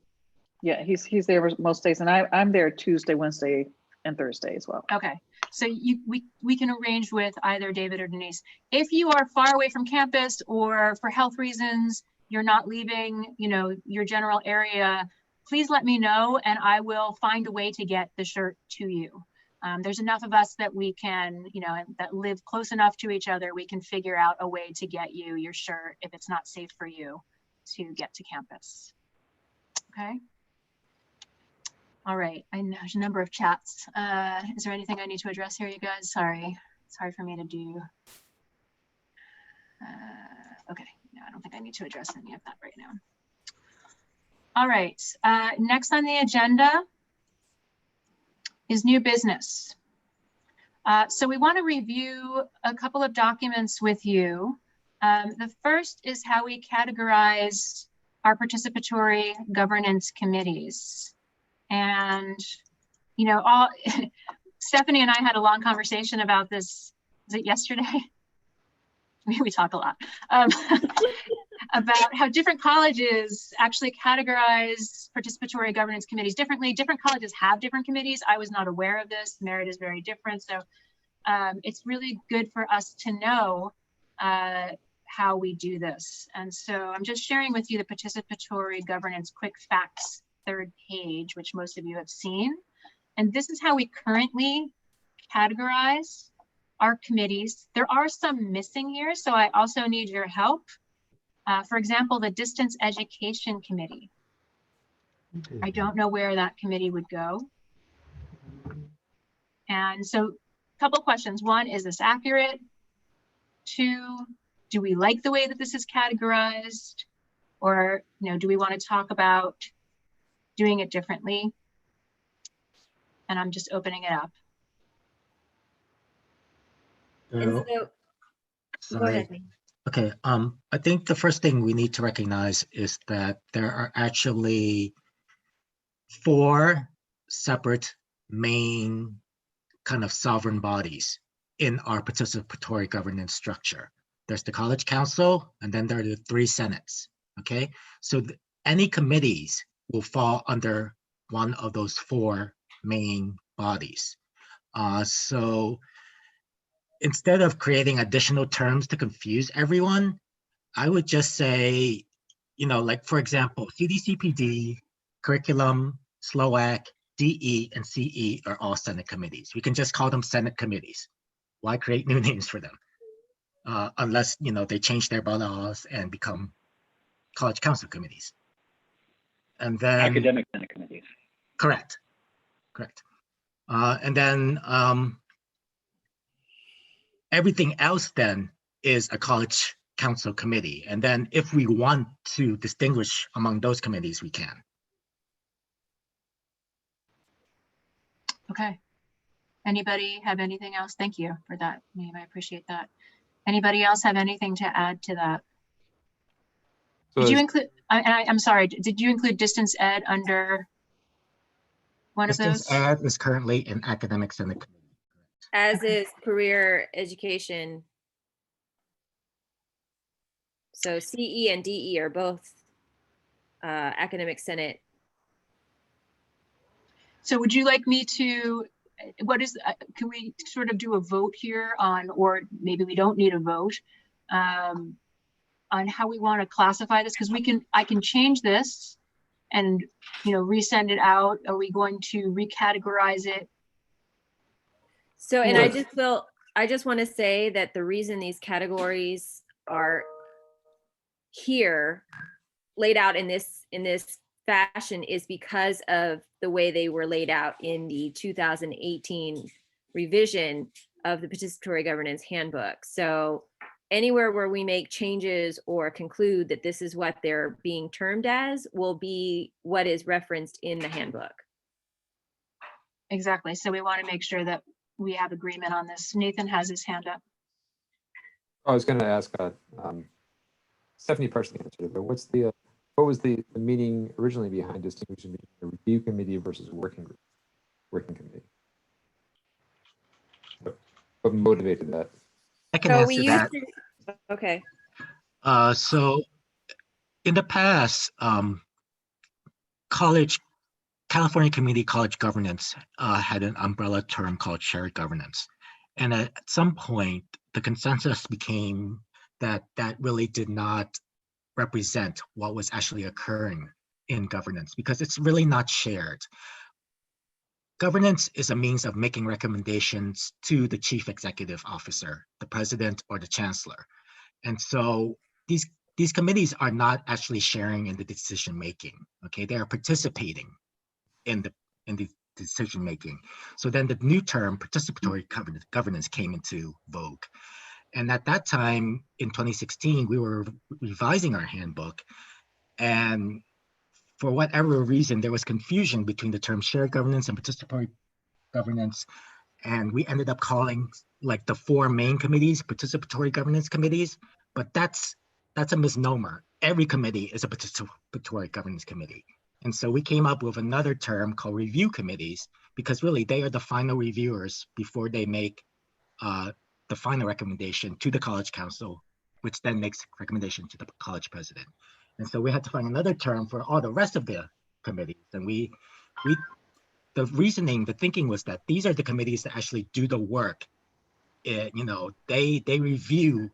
Yeah, he's there most days, and I'm there Tuesday, Wednesday, and Thursday as well. Okay, so we can arrange with either David or Denise. If you are far away from campus or for health reasons, you're not leaving, your general area, please let me know and I will find a way to get the shirt to you. There's enough of us that we can, that live close enough to each other, we can figure out a way to get you your shirt if it's not safe for you to get to campus. Okay. All right, I know there's a number of chats. Is there anything I need to address here, you guys? Sorry, it's hard for me to do. Okay, no, I don't think I need to address any of that right now. All right, next on the agenda is new business. So we want to review a couple of documents with you. The first is how we categorize our participatory governance committees. And, Stephanie and I had a long conversation about this, was it yesterday? We talk a lot, about how different colleges actually categorize participatory governance committees differently. Different colleges have different committees. I was not aware of this. Merritt is very different. So it's really good for us to know how we do this. And so I'm just sharing with you the participatory governance quick facts third page, which most of you have seen. And this is how we currently categorize our committees. There are some missing here, so I also need your help. For example, the Distance Education Committee. I don't know where that committee would go. And so a couple questions. One, is this accurate? Two, do we like the way that this is categorized? Or do we want to talk about doing it differently? And I'm just opening it up. And so, go ahead. Okay, I think the first thing we need to recognize is that there are actually 4 separate main kind of sovereign bodies in our participatory governance structure. There's the College Council, and then there are the 3 senates, okay? So any committees will fall under one of those 4 main bodies. So instead of creating additional terms to confuse everyone, I would just say, like for example, CDCPD, Curriculum, SLOAC, DE, and CE are all Senate committees. We can just call them Senate committees. Why create new names for them? Unless, they change their bylaws and become College Council committees. And then academic Senate committees. Correct. And then everything else then is a College Council committee. And then if we want to distinguish among those committees, we can. Okay. Anybody have anything else? Thank you for that, Name. I appreciate that. Anybody else have anything to add to that? So Did you as- include, I'm sorry, did you include distance ed under one of Distance those? ed is currently in academic senate committee. As is career education. So CE and DE are both academic senate. So would you like me to, can we sort of do a vote here on, or maybe we don't need a vote, on how we want to classify this? Because I can change this and, resend it out. Are we going to recategorize it? So, and Or- I just want to say that the reason these categories are here laid out in this fashion is because of the way they were laid out in the 2018 revision of the Participatory Governance Handbook. So anywhere where we make changes or conclude that this is what they're being termed as will be what is referenced in the handbook. Exactly. So we want to make sure that we have agreement on this. Nathan has his hand up. I was going to ask, Stephanie partially answered it, but what was the meaning originally behind distinguishing between a review committee versus a working committee? What motivated that? I can So we answer used that. to, okay. So in the past, California Community College Governance had an umbrella term called shared governance. And at some point, the consensus became that that really did not represent what was actually occurring in governance because it's really not shared. Governance is a means of making recommendations to the chief executive officer, the president or the chancellor. And so these committees are not actually sharing in the decision making. Okay, they are participating in the decision making. So then the new term participatory governance came into vogue. And at that time in 2016, we were revising our handbook, and for whatever reason, there was confusion between the term shared governance and participatory governance. And we ended up calling like the four main committees participatory governance committees, but that's a misnomer. Every committee is a participatory governance committee. And so we came up with another term called review committees, because really they are the final reviewers before they make the final recommendation to the college council, which then makes recommendation to the college president. And so we had to find another term for all the rest of the committees. And the reasoning, the thinking was that these are the committees that actually do the work. They review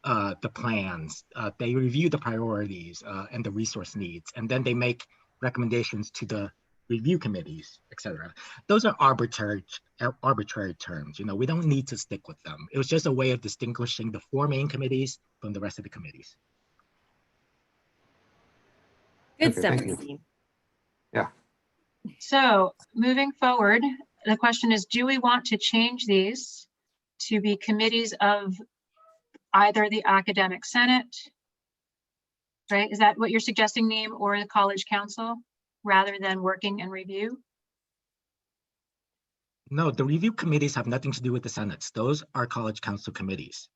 the plans, they review the priorities and the resource needs, and then they make recommendations to the review committees, etc. Those are arbitrary terms. We don't need to stick with them. It was just a way of distinguishing the four main committees from the rest of the committees. Good Okay, stuff, thank you. Steve. Yeah. So moving forward, the question is, do we want to change these to be committees of either the academic senate, right? Is that what you're suggesting, Neem, or the college council, rather than working and review? No, the review committees have nothing to do with the senates. Those are college council committees.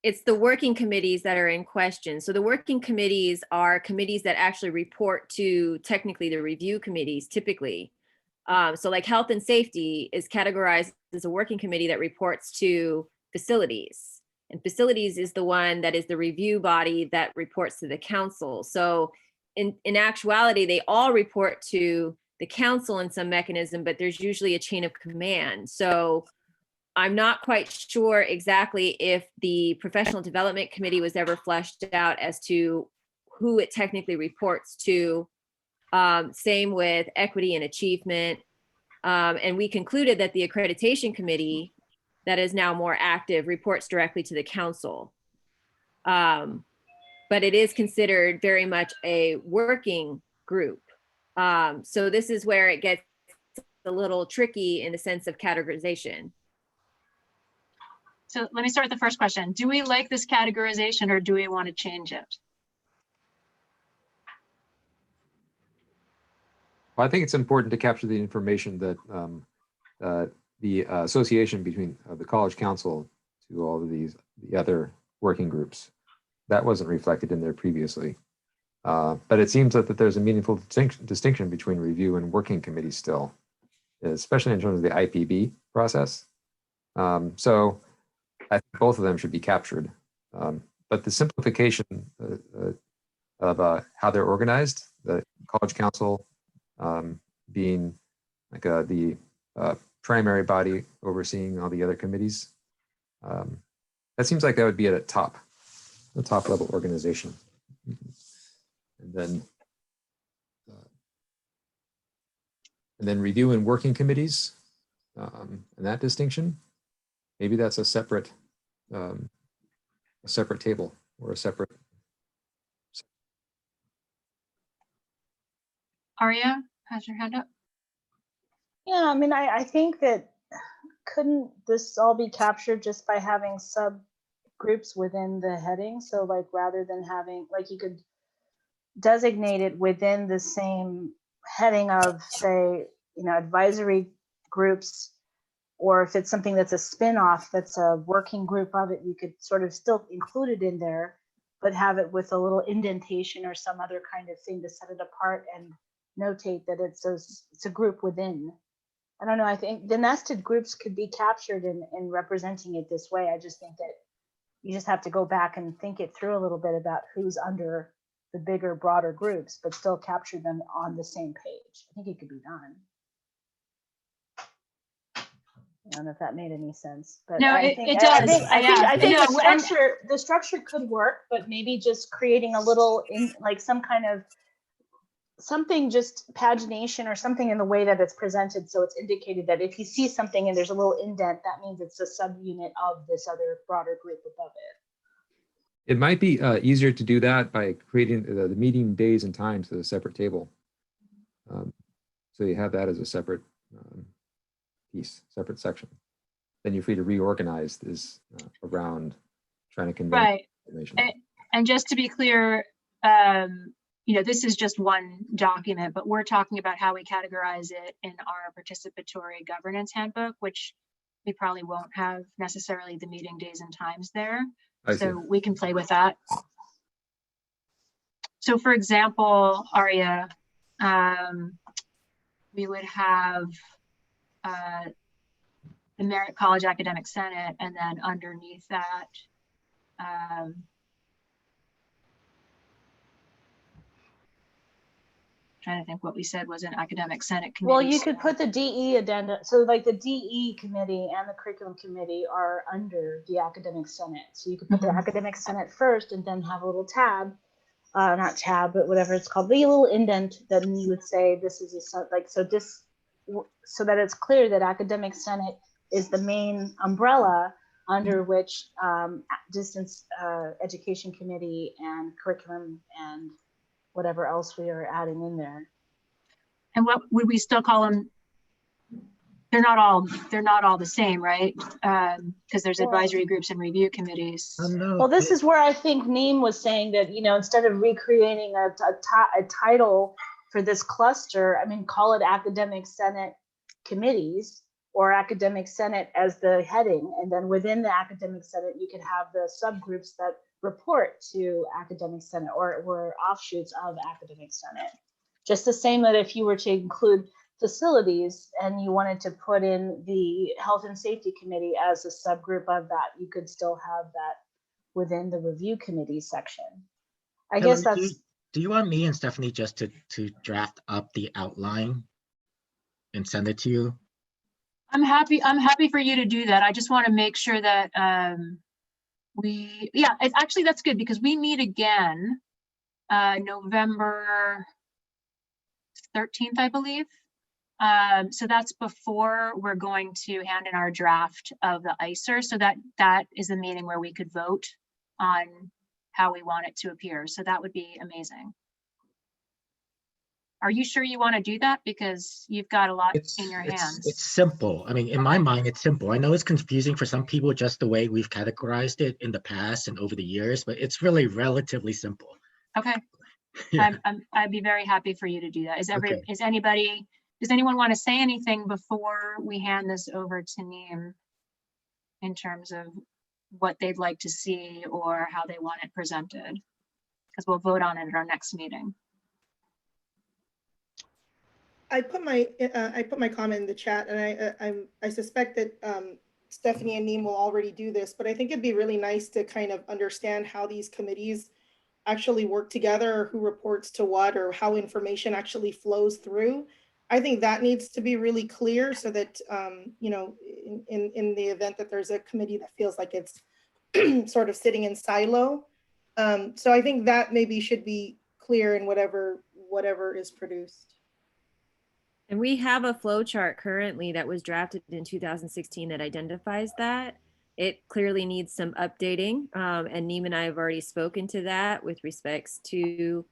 It's the working committees that are in question. So the working committees are committees that actually report to technically the review committees typically. So like health and safety is categorized as a working committee that reports to facilities. And facilities is the one that is the review body that reports to the council. So in actuality, they all report to the council in some mechanism, but there's usually a chain of command. So I'm not quite sure exactly if the professional development committee was ever fleshed out as to who it technically reports to. Same with equity and achievement. And we concluded that the accreditation committee that is now more active reports directly to the council. But it is considered very much a working group. So this is where it gets a little tricky in the sense of categorization. So let me start with the first question. Do we like this categorization or do we want to change it? Well, I think it's important to capture the information that the association between the College Council to all of the other working groups, that wasn't reflected in there previously. But it seems that there's a meaningful distinction between review and working committees still, especially in terms of the IPB process. So I think both of them should be captured. But the simplification of how they're organized, the College Council being like the primary body overseeing all the other committees, that seems like that would be at a top level organization. And then review and working committees, and that distinction, maybe that's a separate table or a separate. Aria has your hand up. Yeah, I mean, I think that couldn't this all be captured just by having subgroups within the heading? So like rather than having, like you could designate it within the same heading of, say, you know, advisory groups, or if it's something that's a spin-off that's a working group of it, you could sort of still include it in there, but have it with a little indentation or some other kind of thing to set it apart and notate that it's a group within. I don't know, I think the nested groups could be captured in representing it this way. I just think that you just have to go back and think it through a little bit about who's under the bigger, broader groups, but still capture them on the same page. I think it could be done. I don't know if that made any sense, but No, I it think, does. I think No, the structure could work, but maybe just creating a little like some kind of something, just pagination or something in the way that it's presented, so it's indicated that if you see something and there's a little indent, that means it's a subunit of this other broader group above it. It might be easier to do that by creating the meeting days and times as a separate table. So you have that as a separate piece, separate section. Then you're free to reorganize this around trying to convey information. And just to be clear, you know, this is just one document, but we're talking about how we categorize it in our participatory governance handbook, which we probably won't have necessarily the meeting days and times there. So we can play with that. So for example, Aria, we would have the Merritt College Academic Senate, and then underneath that, trying to think what we said was an academic senate committee. Well, you could put the DE addenda. So like the DE committee and the curriculum committee are under the academic senate. So you could put the academic senate first and then have a little tab, not tab, but whatever it's called, the little indent. Then you would say this is a, like, so this, so that it's clear that academic senate is the main umbrella under which distance education committee and curriculum and whatever else we are adding in there. And what would we still call them? They're not all the same, right? Because there's advisory groups and review committees. Well, this is where I think Neem was saying that, you know, instead of recreating a title for this cluster, I mean, call it academic senate committees or academic senate as the heading. And then within the academic senate, you could have the subgroups that report to academic senate or were offshoots of academic senate. Just the same that if you were to include facilities and you wanted to put in the health and safety committee as a subgroup of that, you could still have that within the review committee section. I guess that's. Do you want me and Stephanie just to draft up the outline and send it to you? I'm happy for you to do that. I just want to make sure that actually that's good because we meet again November 13th, I believe. So that's before we're going to hand in our draft of the ICER. So that is a meeting where we could vote on how we want it to appear. So that would be amazing. Are you sure you want to do that? Because you've got a lot in your hands. It's simple. I mean, in my mind, it's simple. I know it's confusing for some people just the way we've categorized it in the past and over the years, but it's really relatively simple. Okay. Yeah. I'd be very happy for you to do that. Okay. Does anyone want to say anything before we hand this over to Neem in terms of what they'd like to see or how they want it presented? Because we'll vote on it at our next meeting. I put my comment in the chat, and I suspect that Stephanie and Neem will already do this, but I think it'd be really nice to kind of understand how these committees actually work together, or who reports to what, or how information actually flows through. I think that needs to be really clear, so that you know, in the event that there's a committee that feels like it's sort of sitting in silo. So I think that maybe should be clear in whatever is produced. And we have a flow chart currently that was drafted in 2016 that identifies that. It clearly needs some updating. And Neem and I have already spoken to that with respects to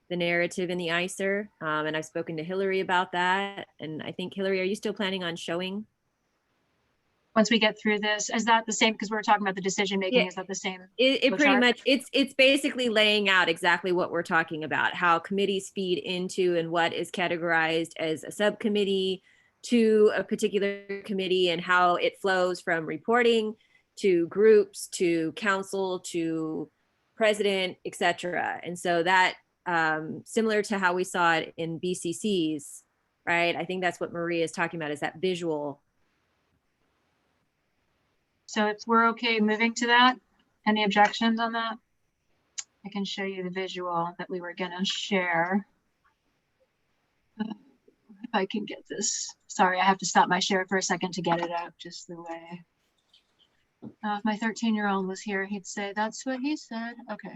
the narrative in the ICER. And I've spoken to Hillary about that. And I think, Hillary, are you still planning on showing? Once we get through this, is that the same? Because we were talking about the decision making. Yeah. Is that the same? It flow pretty chart? much, it's basically laying out exactly what we're talking about, how committees feed into and what is categorized as a subcommittee to a particular committee, and how it flows from reporting to groups to council to president, etc. And so that, similar to how we saw it in BCCs, right? I think that's what Maria is talking about, is that visual. So if we're okay moving to that, any objections on that? I can show you the visual that we were gonna share. If I can get this. Sorry, I have to stop my share for a second to get it out just the way. If my 13-year-old was here, he'd say, that's what he said. Okay.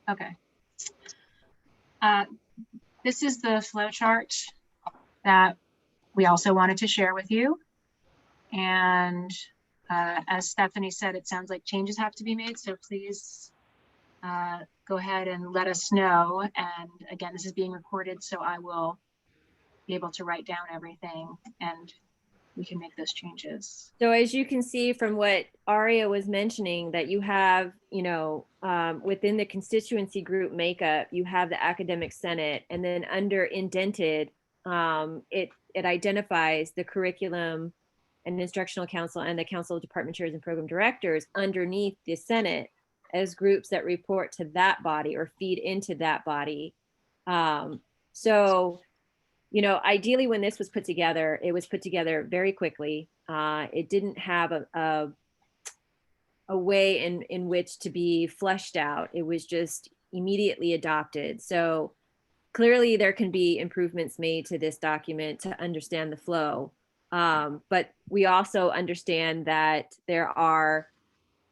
Okay. This is the flow chart that we also wanted to share with you. And as Stephanie said, it sounds like changes have to be made. So please go ahead and let us know. And again, this is being recorded, so I will be able to write down everything and we can make those changes. So as you can see from what Aria was mentioning, that you have, you know, within the constituency group makeup, you have the academic senate, and then under indented, it identifies the curriculum and instructional council and the council of department chairs and program directors underneath the senate as groups that report to that body or feed into that body. So, you know, ideally when this was put together, it was put together very quickly. It didn't have a way in which to be fleshed out. It was just immediately adopted. So clearly there can be improvements made to this document to understand the flow. But we also understand that there are,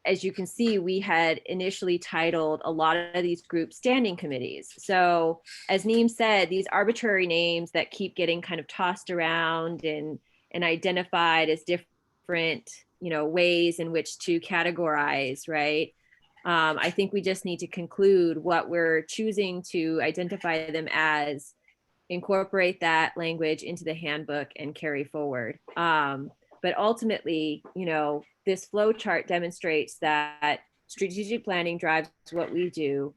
as you can see, we had initially titled a lot of these groups standing committees. So as Neem said, these arbitrary names that keep getting kind of tossed around and identified as different, you know, ways in which to categorize, right? I think we just need to conclude what we're choosing to identify them as, incorporate that language into the handbook and carry forward. But ultimately, you know, this flow chart demonstrates that strategic planning drives what we do,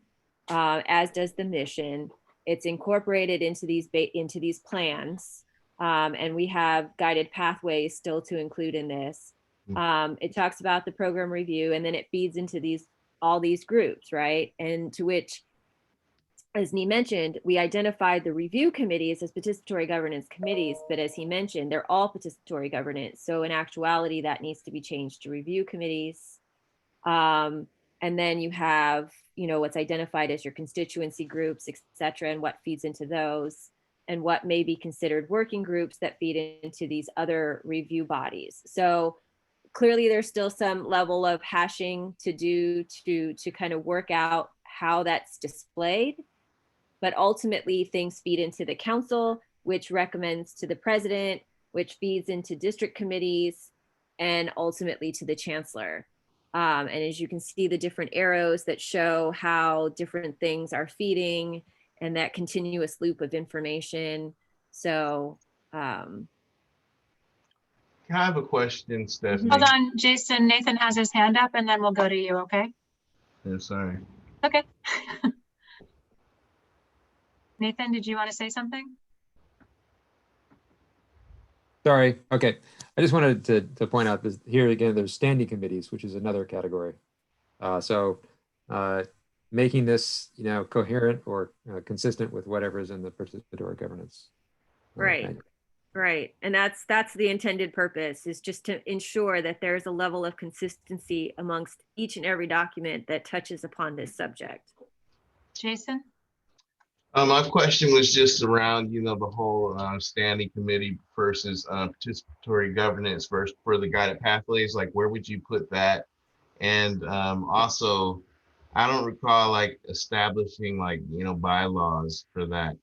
as does the mission. It's incorporated into these plans, and we have guided pathways still to include in this. It talks about the program review, and then it feeds into all these groups, right? And to which, as Neem mentioned, we identified the review committees as participatory governance committees, but as he mentioned, they're all participatory governance. So in actuality, that needs to be changed to review committees. And then you have, you know, what's identified as your constituency groups, et cetera, and what feeds into those, and what may be considered working groups that feed into these other review bodies. So clearly there's still some level of hashing to do to kind of work out how that's displayed. But ultimately things feed into the council, which recommends to the president, which feeds into district committees, and ultimately to the chancellor. And as you can see, the different arrows that show how different things are feeding and that continuous loop of information. So, Can I have a question, Stephanie? Hold on, Jason, Nathan has his hand up and then we'll go to you, okay? Yeah, sorry. Okay. Nathan, did you want to say something? Sorry. Okay. I just wanted to point out this here again, there's standing committees, which is another category. So making this, coherent or consistent with whatever is in the participatory governance. Right. manual. Right. And that's the intended purpose, is just to ensure that there's a level of consistency amongst each and every document that touches upon this subject. Jason? My question was just around, the whole standing committee versus participatory governance versus for the guided pathways. Like, where would you put that? And also, I don't recall like establishing bylaws for that.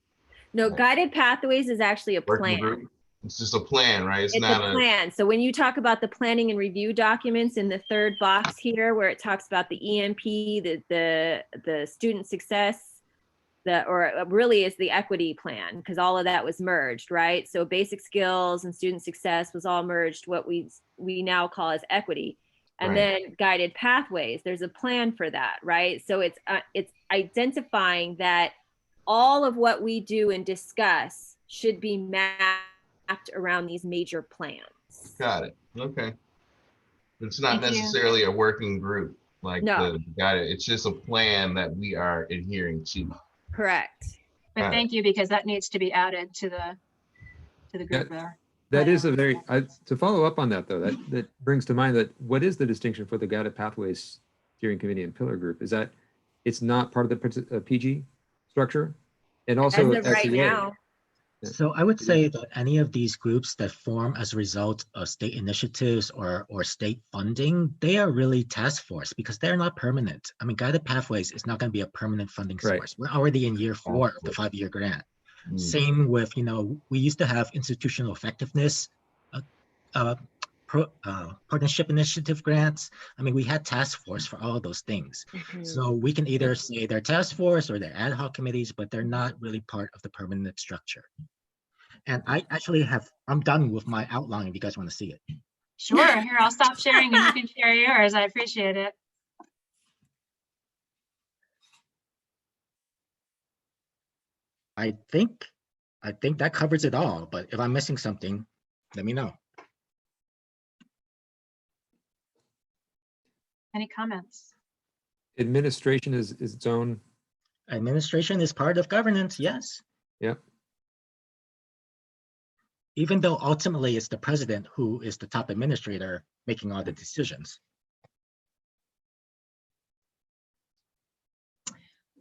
No, guided pathways is actually a Working plan. group? It's just a plan, right? It's It's not a plan. So when you talk about the planning and review documents in the third box here, where it talks about the EMP, the student success, or really is the equity plan, because all of that was merged, right? So basic skills and student success was all merged, what we now call as equity. And Right. then guided pathways, there's a plan for that, right? So it's identifying that all of what we do and discuss should be mapped around these major plans. Got it. Okay. It's not Thank you. necessarily a working group like No. the guided. It's just a plan that we are adhering to. Correct. But Got it. thank you, because that needs to be added to the group there. That is a very, to follow up on that though, that brings to mind that what is the distinction for the guided pathways steering committee and pillar group is that it's not part of the PG structure, and also As of right SEA. now. So I would say that any of these groups that form as a result of state initiatives or state funding, they are really task force because they're not permanent. I mean, Guided Pathways is not going to be a permanent funding Right. source. We're already in year 4 of the 5-year grant. Same with, we used to have institutional effectiveness partnership initiative grants. I mean, we had task force for all of those things. So we can either say they're task force or they're ad hoc committees, but they're not really part of the permanent structure. And I actually I'm done with my outline if you guys want to see it. Sure, here, I'll stop sharing and you can share yours. I appreciate it. I think that covers it all, but if I'm missing something, let me know. Any comments? Administration is its own. Administration is part of governance, yes. Yep. Even though ultimately it's the president who is the top administrator making all the decisions.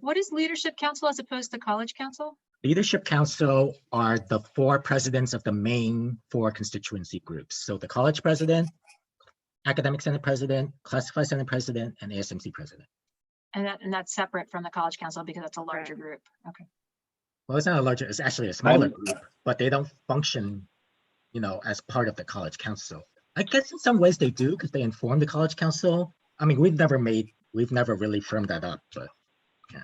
What is leadership council as opposed to college council? Leadership council are the 4 presidents of the main 4 constituency groups. So the college president, academic senate president, classified senate president, and ASMC president. And that's separate from the college council because that's a larger group. Okay. Well, it's not a larger, it's actually a smaller group, but they don't function, as part of the college council. I guess in some ways they do because they inform the college council. I mean, we've never really firmed that up, but yeah.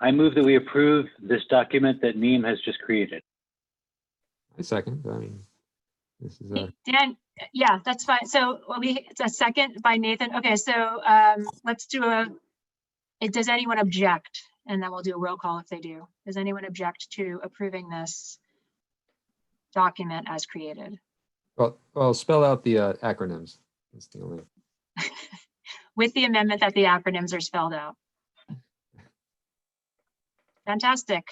I move that we approve this document that Neem has just created. I second. I mean, this is a. Dan, yeah, that's fine. So it's a second by Nathan. Okay, so let's do does anyone object? And then we'll do a roll call if they do. Does anyone object to approving this document as created? Well, spell out the acronyms. That's the only. With the amendment that the acronyms are spelled out. Fantastic.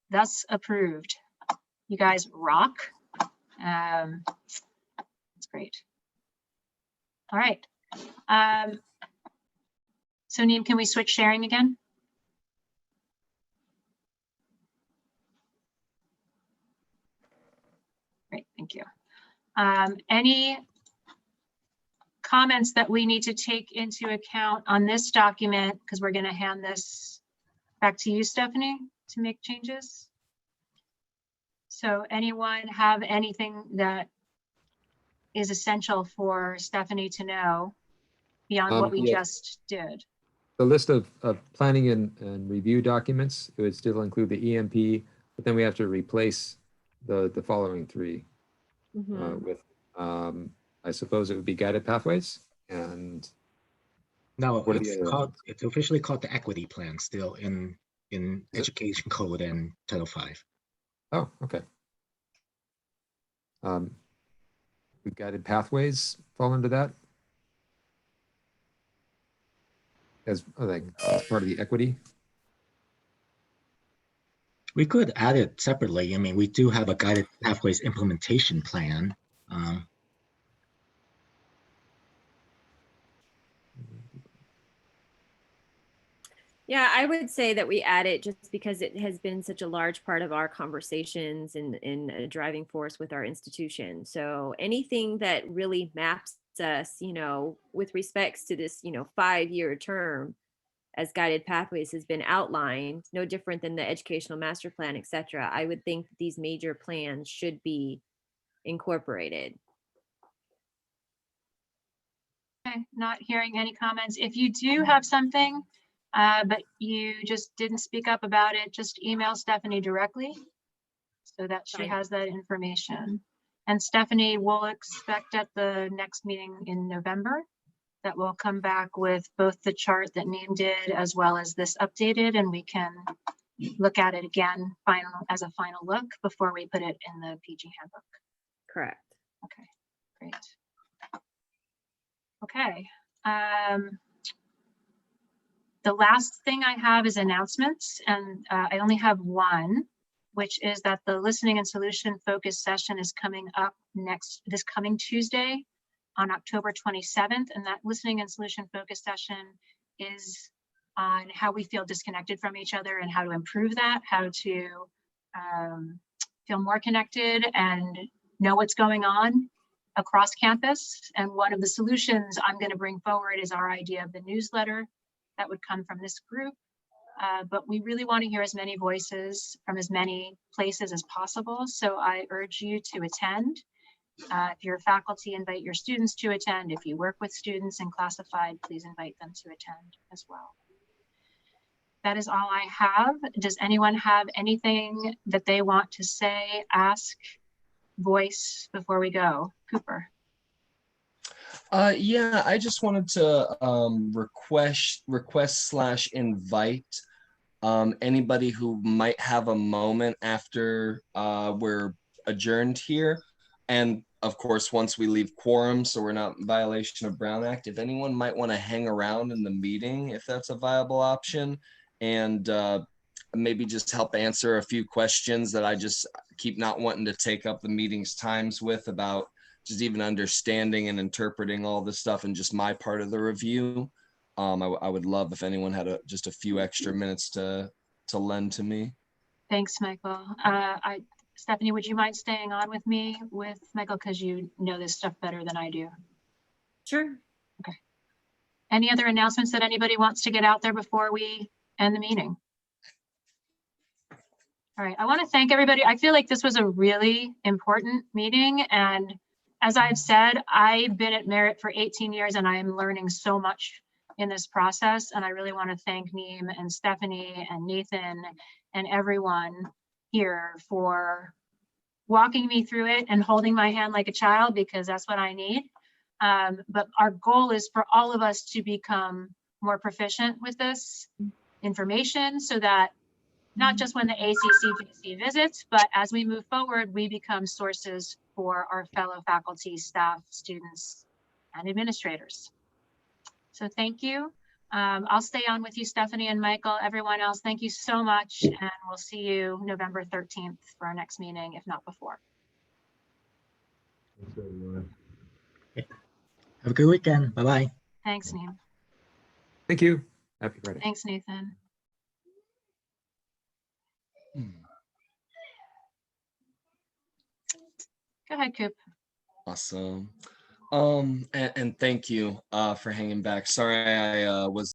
Thus approved. You guys rock. That's great. All right. So Neem, can we switch sharing again? Great, thank you. Any comments that we need to take into account on this document? Because we're going to hand this back to you, Stephanie, to make changes. So anyone have anything that is essential for Stephanie to know beyond what we just did? The list of planning and review documents, it would still include the EMP, but then we have to replace the following 3 with, I suppose it would be guided pathways and No, What are the it's other called, elements? it's officially called the equity plan still in Is it? Education Code and Title V. Oh, okay. Would guided pathways fall into that? As like as part of the equity? We could add it separately. I mean, we do have a guided pathways implementation plan. Yeah, I would say that we add it just because it has been such a large part of our conversations and a driving force with our institution. So anything that really maps us, with respects to this, 5-year term as guided pathways has been outlined, no different than the educational master plan, et cetera. I would think that these major plans should be incorporated. Okay, not hearing any comments. If you do have something, but you just didn't speak up about it, just email Stephanie directly so that she Fine. has that information. And Stephanie will expect at the next meeting in November that we'll come back with both the chart that Neem did as well as this updated, and we can look at it again as a final look before we put it in the PG handbook. Correct. Okay, great. Okay. The last thing I have is announcements, and I only have one, which is that the listening and solution focus session is coming up this coming Tuesday on October 27th. And that listening and solution focus session is on how we feel disconnected from each other and how to improve that, how to feel more connected and know what's going on across campus. And one of the solutions I'm going to bring forward is our idea of the newsletter that would come from this group. But we really want to hear as many voices from as many places as possible. So I urge you to attend. If you're a faculty, invite your students to attend. If you work with students in classified, please invite them to attend as well. That is all I have. Does anyone have anything that they want to say, ask, voice before we go? Cooper. Yeah, I just wanted to request/invite anybody who might have a moment after we're adjourned here. And of course, once we leave quorum, so we're not in violation of Brown Act, if anyone might want to hang around in the meeting, if that's a viable option, and maybe just help answer a few questions that I just keep not wanting to take up the meeting's times with about just even understanding and interpreting all this stuff and just my part of the review. I would love if anyone had just a few extra minutes to lend to me. Thanks, Michael. Stephanie, would you mind staying on with me with Michael, because you know this stuff better than I do? Sure. Okay. Any other announcements that anybody wants to get out there before we end the meeting? All right, I want to thank everybody. I feel like this was a really important meeting, and as I've said, I've been at Merritt for 18 years and I am learning so much in this process. And I really want to thank Neem and Stephanie and Nathan and everyone here for walking me through it and holding my hand like a child, because that's what I need. But our goal is for all of us to become more proficient with this information so that not just when the ACCGC visits, but as we move forward, we become sources for our fellow faculty, staff, students, and administrators. So thank you. I'll stay on with you, Stephanie and Michael. Everyone else, thank you so much. And we'll see you November 13th for our next meeting, if not before. Thanks, everyone. Okay. Have a good weekend. Bye-bye. Thanks, Neem. Thank you. Happy Friday. Thanks, Nathan. Go ahead, Coop. Awesome. And thank you for hanging back. Sorry I was